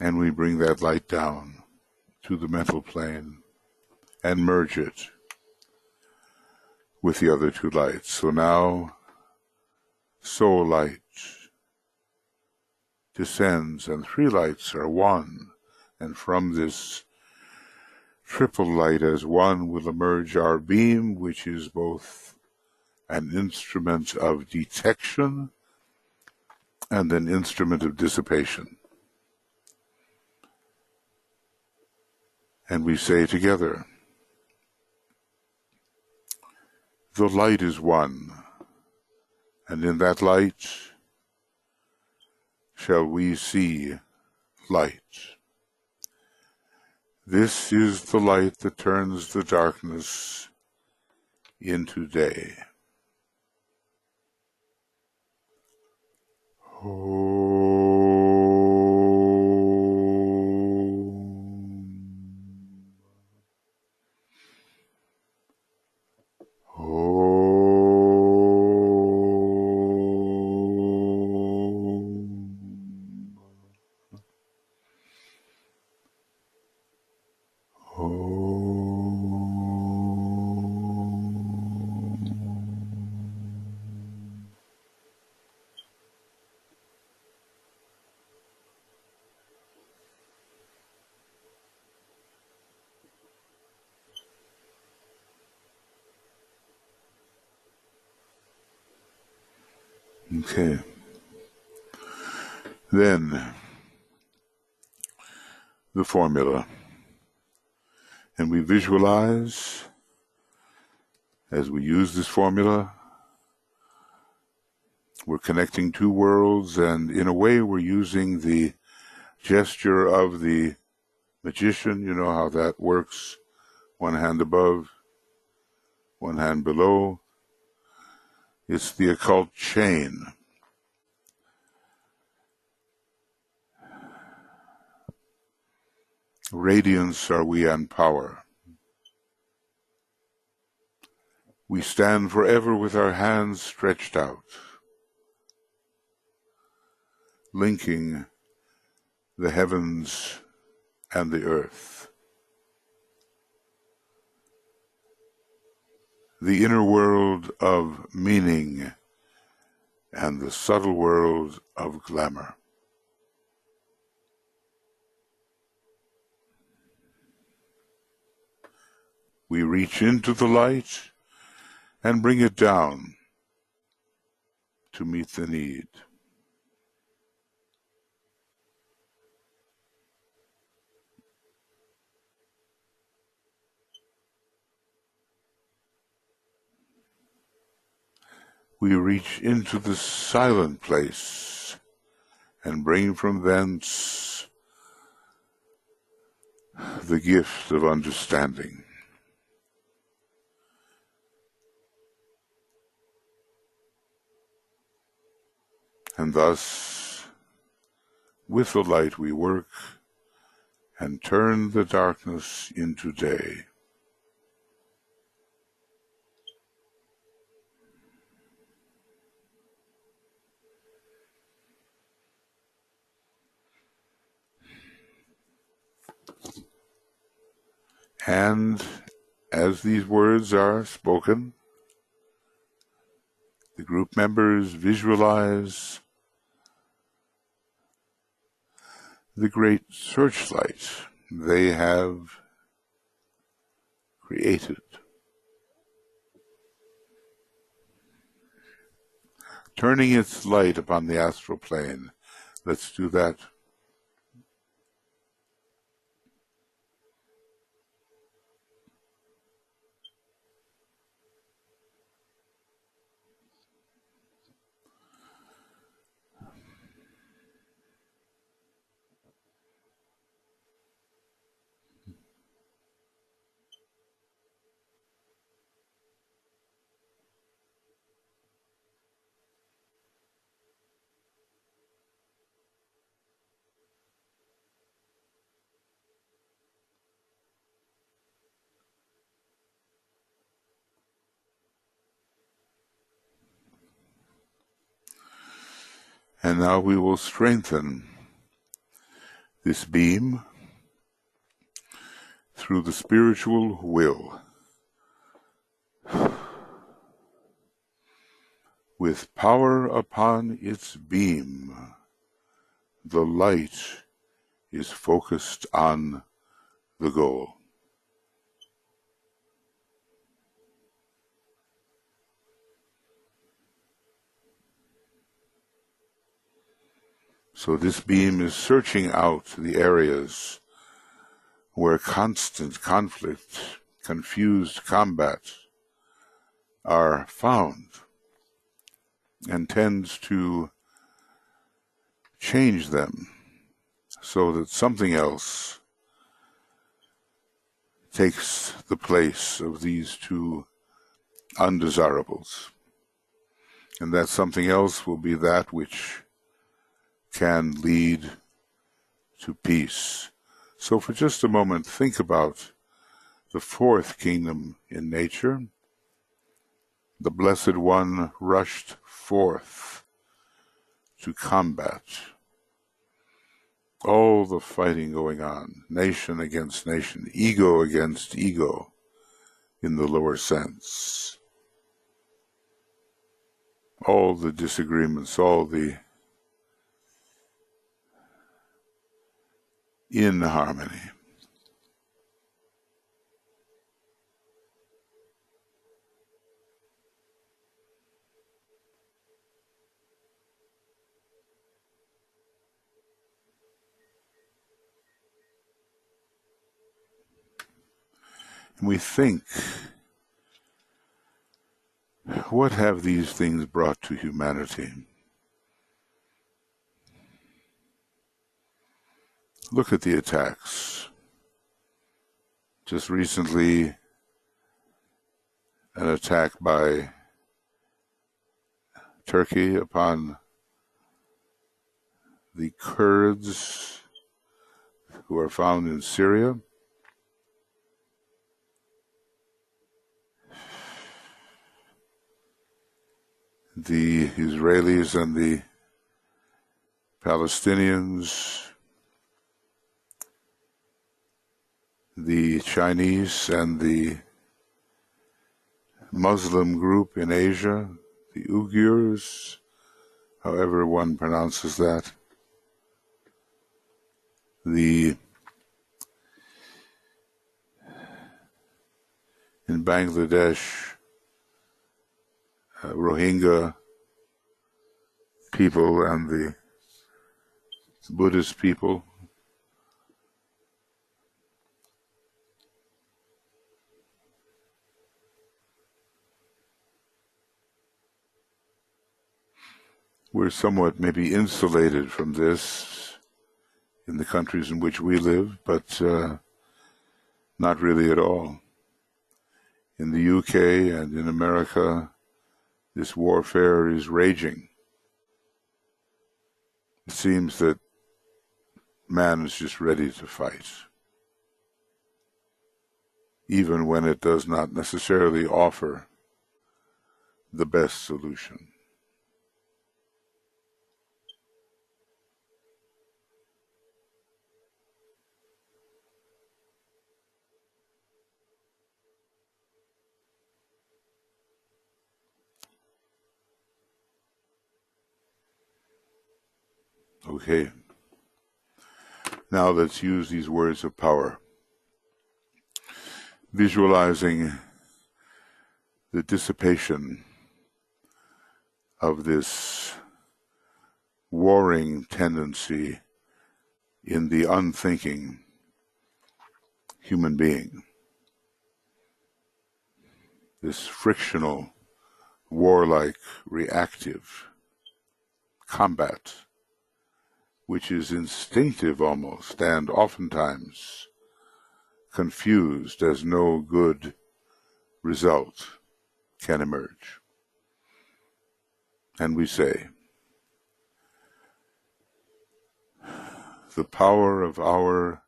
And we bring that light down to the mental plane and merge it with the other two lights. So now soul light descends and three lights are one, and from this triple light as one will emerge our beam, which is both an instrument of detection and an instrument of dissipation. And we say together, the light is one, and in that light shall we see light. This is the light that turns the darkness into day. Okay. Then, the formula. And we visualize, as we use this formula, we're connecting two worlds, and in a way we're using the gesture of the magician. You know how that works. One hand above, one hand below. It's the occult chain. Radiance are we and power. We stand forever with our hands stretched out, linking the heavens and the earth. The inner world of meaning and the subtle world of glamour. We reach into the light and bring it down to meet the need. We reach into the silent place and bring from thence the gift of understanding. And thus, with the light we work and turn the darkness into day. And as these words are spoken, the group members visualize the great searchlight they have created, turning its light upon the astral plane. Let's do that. And now we will strengthen this beam through the spiritual will. With power upon its beam, the light is focused on the goal. So this beam is searching out the areas where constant conflict, confused combat are found, and tends to change them so that something else takes the place of these two undesirables. And that something else will be that which can lead to peace. So for just a moment, think about the fourth kingdom in nature. The Blessed One rushed forth to combat all the fighting going on, nation against nation, ego against ego in the lower sense. All the disagreements, all the inharmony. And we think, what have these things brought to humanity? Look at the attacks. Just recently, an attack by Turkey upon the Kurds who are found in Syria. The Israelis and the Palestinians, the Chinese and the Muslim group in Asia, the Uyghurs, however one pronounces that, in Bangladesh, Rohingya people and the Buddhist people. We're somewhat maybe insulated from this in the countries in which we live, but not really at all. In the UK and in America, this warfare is raging. It seems that man is just ready to fight, even when it does not necessarily offer the best solution. Okay. Now let's use these words of power. Visualizing the dissipation of this warring tendency in the unthinking human being. This frictional, warlike, reactive combat, which is instinctive almost, and oftentimes confused as no good result can emerge. And we say, the power of our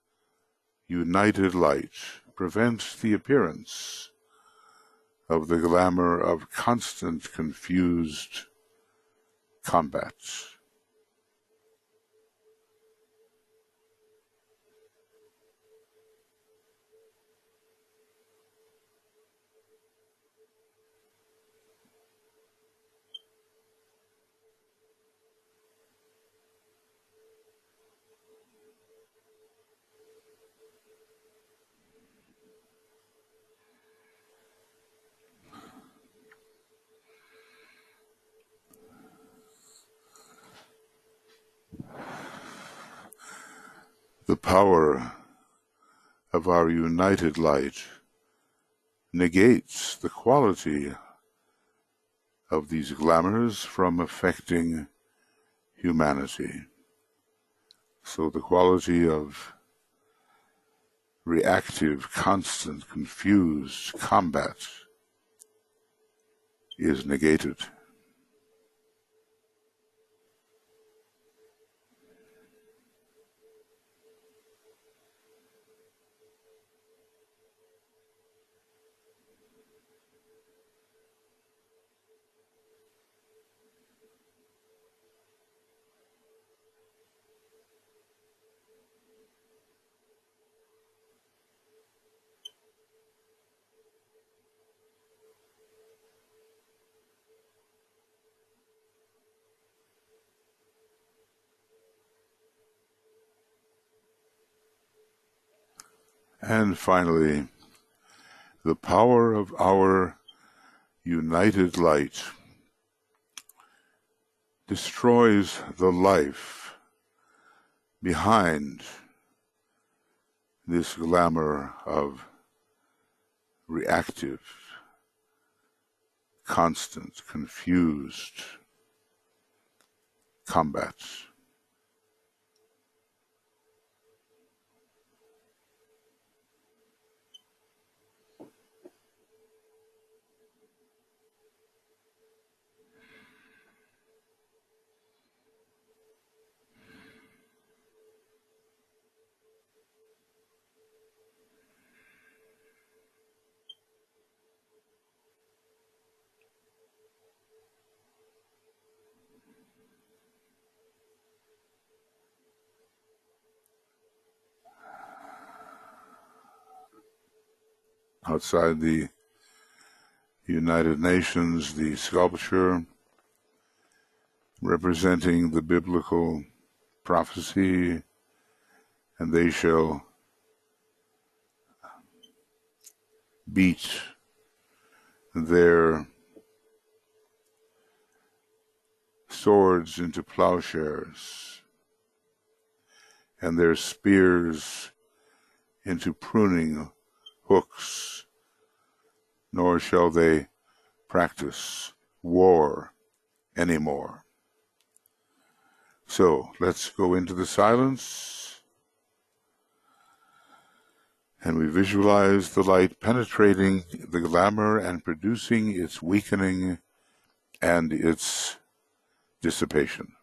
united light prevents the appearance of the glamour of constant confused combats. The power of our united light negates the quality of these glamours from affecting humanity. So the quality of reactive, constant, confused combat is negated. And finally, the power of our united light destroys the life behind this glamour of reactive, constant, confused combat. Outside the United Nations, the sculpture representing the biblical prophecy, and they shall beat their swords into plowshares and their spears into pruning hooks, nor shall they practice war anymore. So let's go into the silence, and we visualize the light penetrating the glamour and producing its weakening and its dissipation.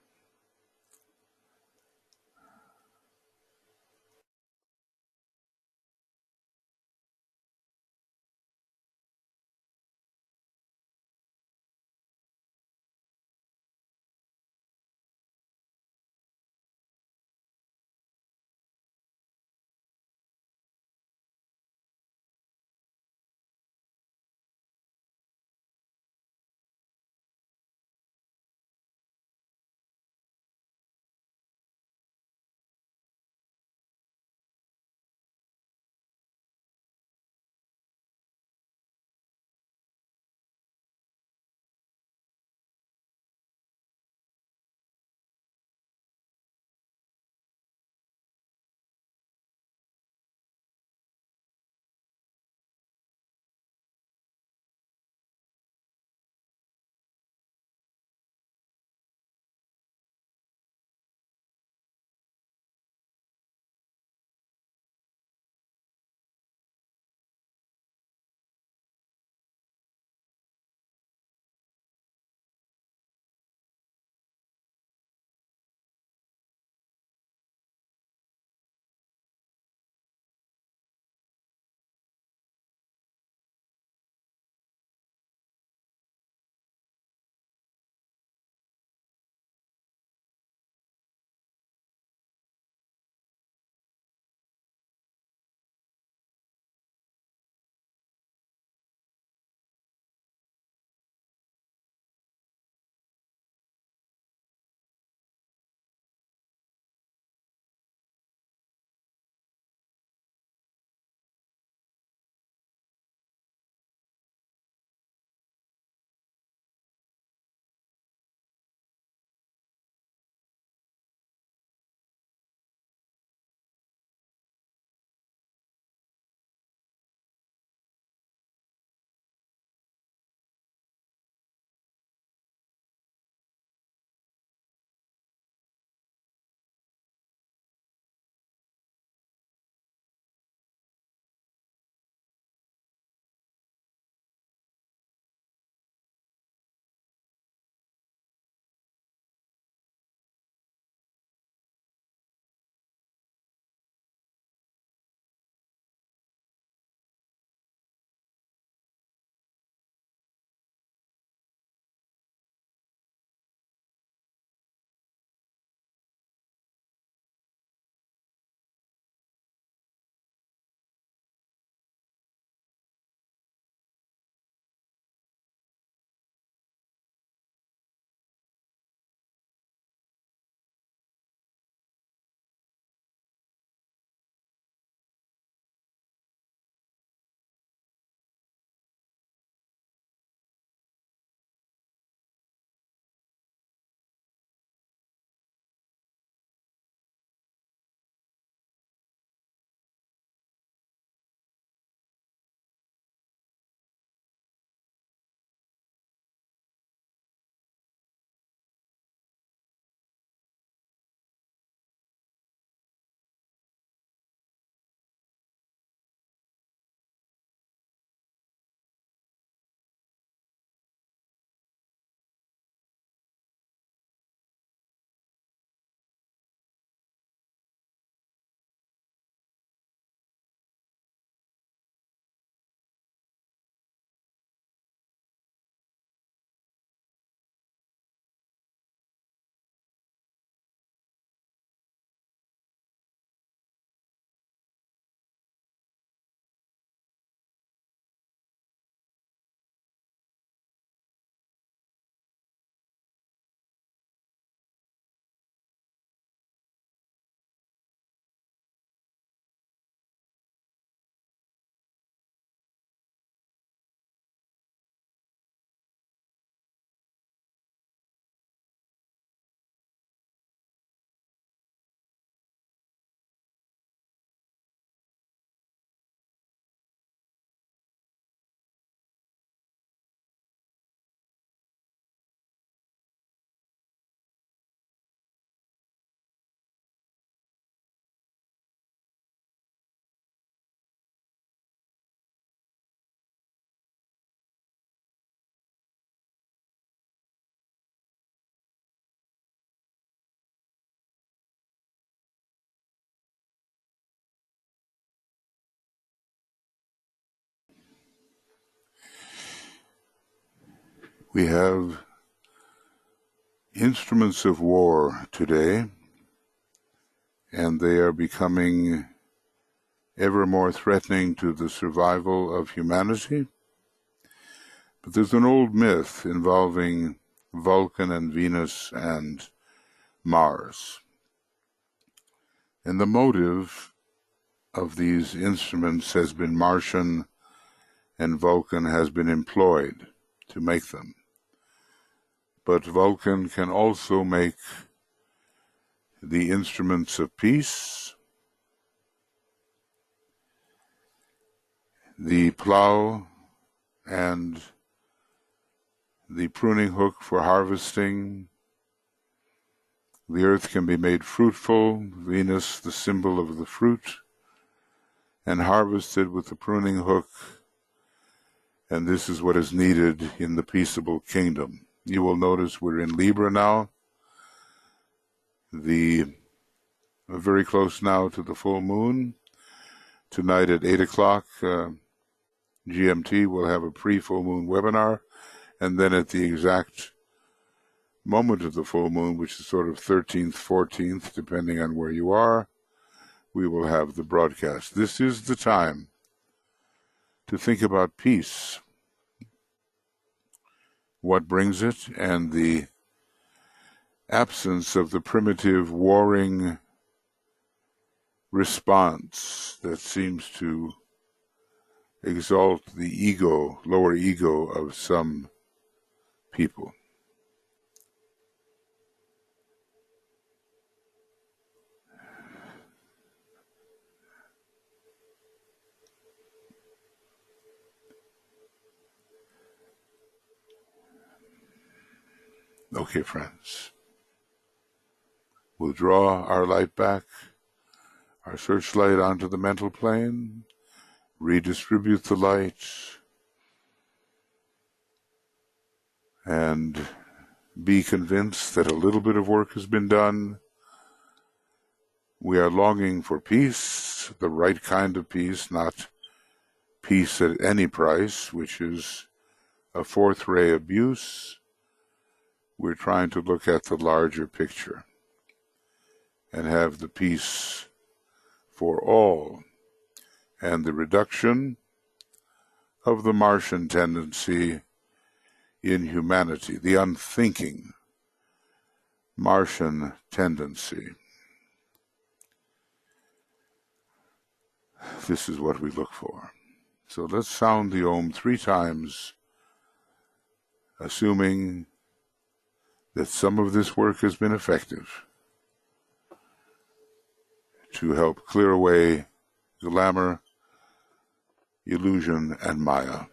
We have instruments of war today, and they are becoming ever more threatening to the survival of humanity. But there's an old myth involving Vulcan and Venus and Mars. And the motive of these instruments has been Martian, and Vulcan has been employed to make them. But Vulcan can also make the instruments of peace, the plow and the pruning hook for harvesting. The earth can be made fruitful, Venus the symbol of the fruit, and harvested with the pruning hook, and this is what is needed in the peaceable kingdom. You will notice we're in Libra now. We're very close now to the full moon. Tonight at 8 o'clock GMT, we'll have a pre-full moon webinar, and then at the exact moment of the full moon, which is sort of 13th, 14th, depending on where you are, we will have the broadcast. This is the time to think about peace, what brings it, and the absence of the primitive warring response that seems to exalt the ego, lower ego of some people. Okay, friends. We'll draw our light back, our searchlight onto the mental plane, redistribute the light, and be convinced that a little bit of work has been done. We are longing for peace, the right kind of peace, not peace at any price, which is a fourth ray abuse. We're trying to look at the larger picture and have the peace for all, and the reduction of the Martian tendency in humanity, the unthinking Martian tendency. This is what we look for. So let's sound the Om 3 times, assuming that some of this work has been effective to help clear away glamour, illusion, and Maya.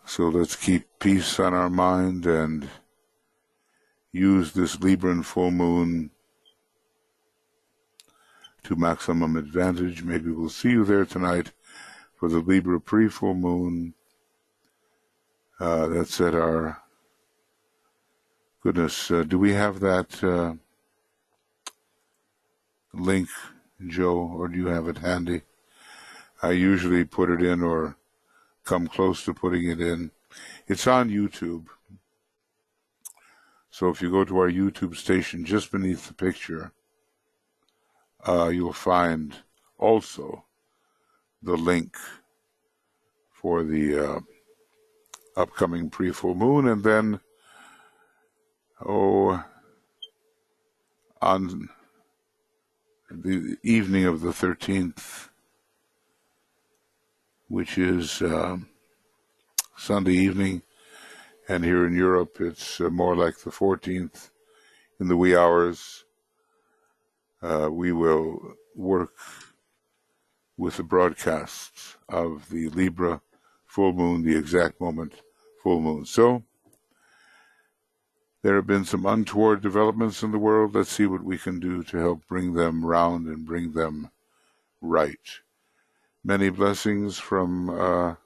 So let's keep peace on our mind and use this Libran full moon to maximum advantage. Maybe we'll see you there tonight for the Libra pre-full moon. That's at our... Goodness, do we have that link, Joe, or do you have it handy? I usually put it in or come close to putting it in. It's on YouTube. So if you go to our YouTube station just beneath the picture, you'll find also the link for the upcoming pre-full moon, and then on the evening of the 13th, which is Sunday evening, and here in Europe it's more like the 14th in the wee hours, we will work with the broadcasts of the Libra full moon, the exact moment, full moon. So there have been some untoward developments in the world. Let's see what we can do to help bring them round and bring them right. Many blessings from all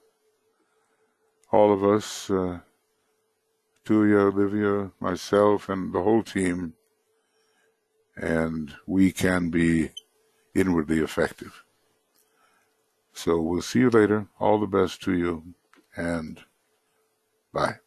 of us, Tuya, Olivia, myself, and the whole team, and we can be inwardly effective. So we'll see you later. All the best to you, and bye.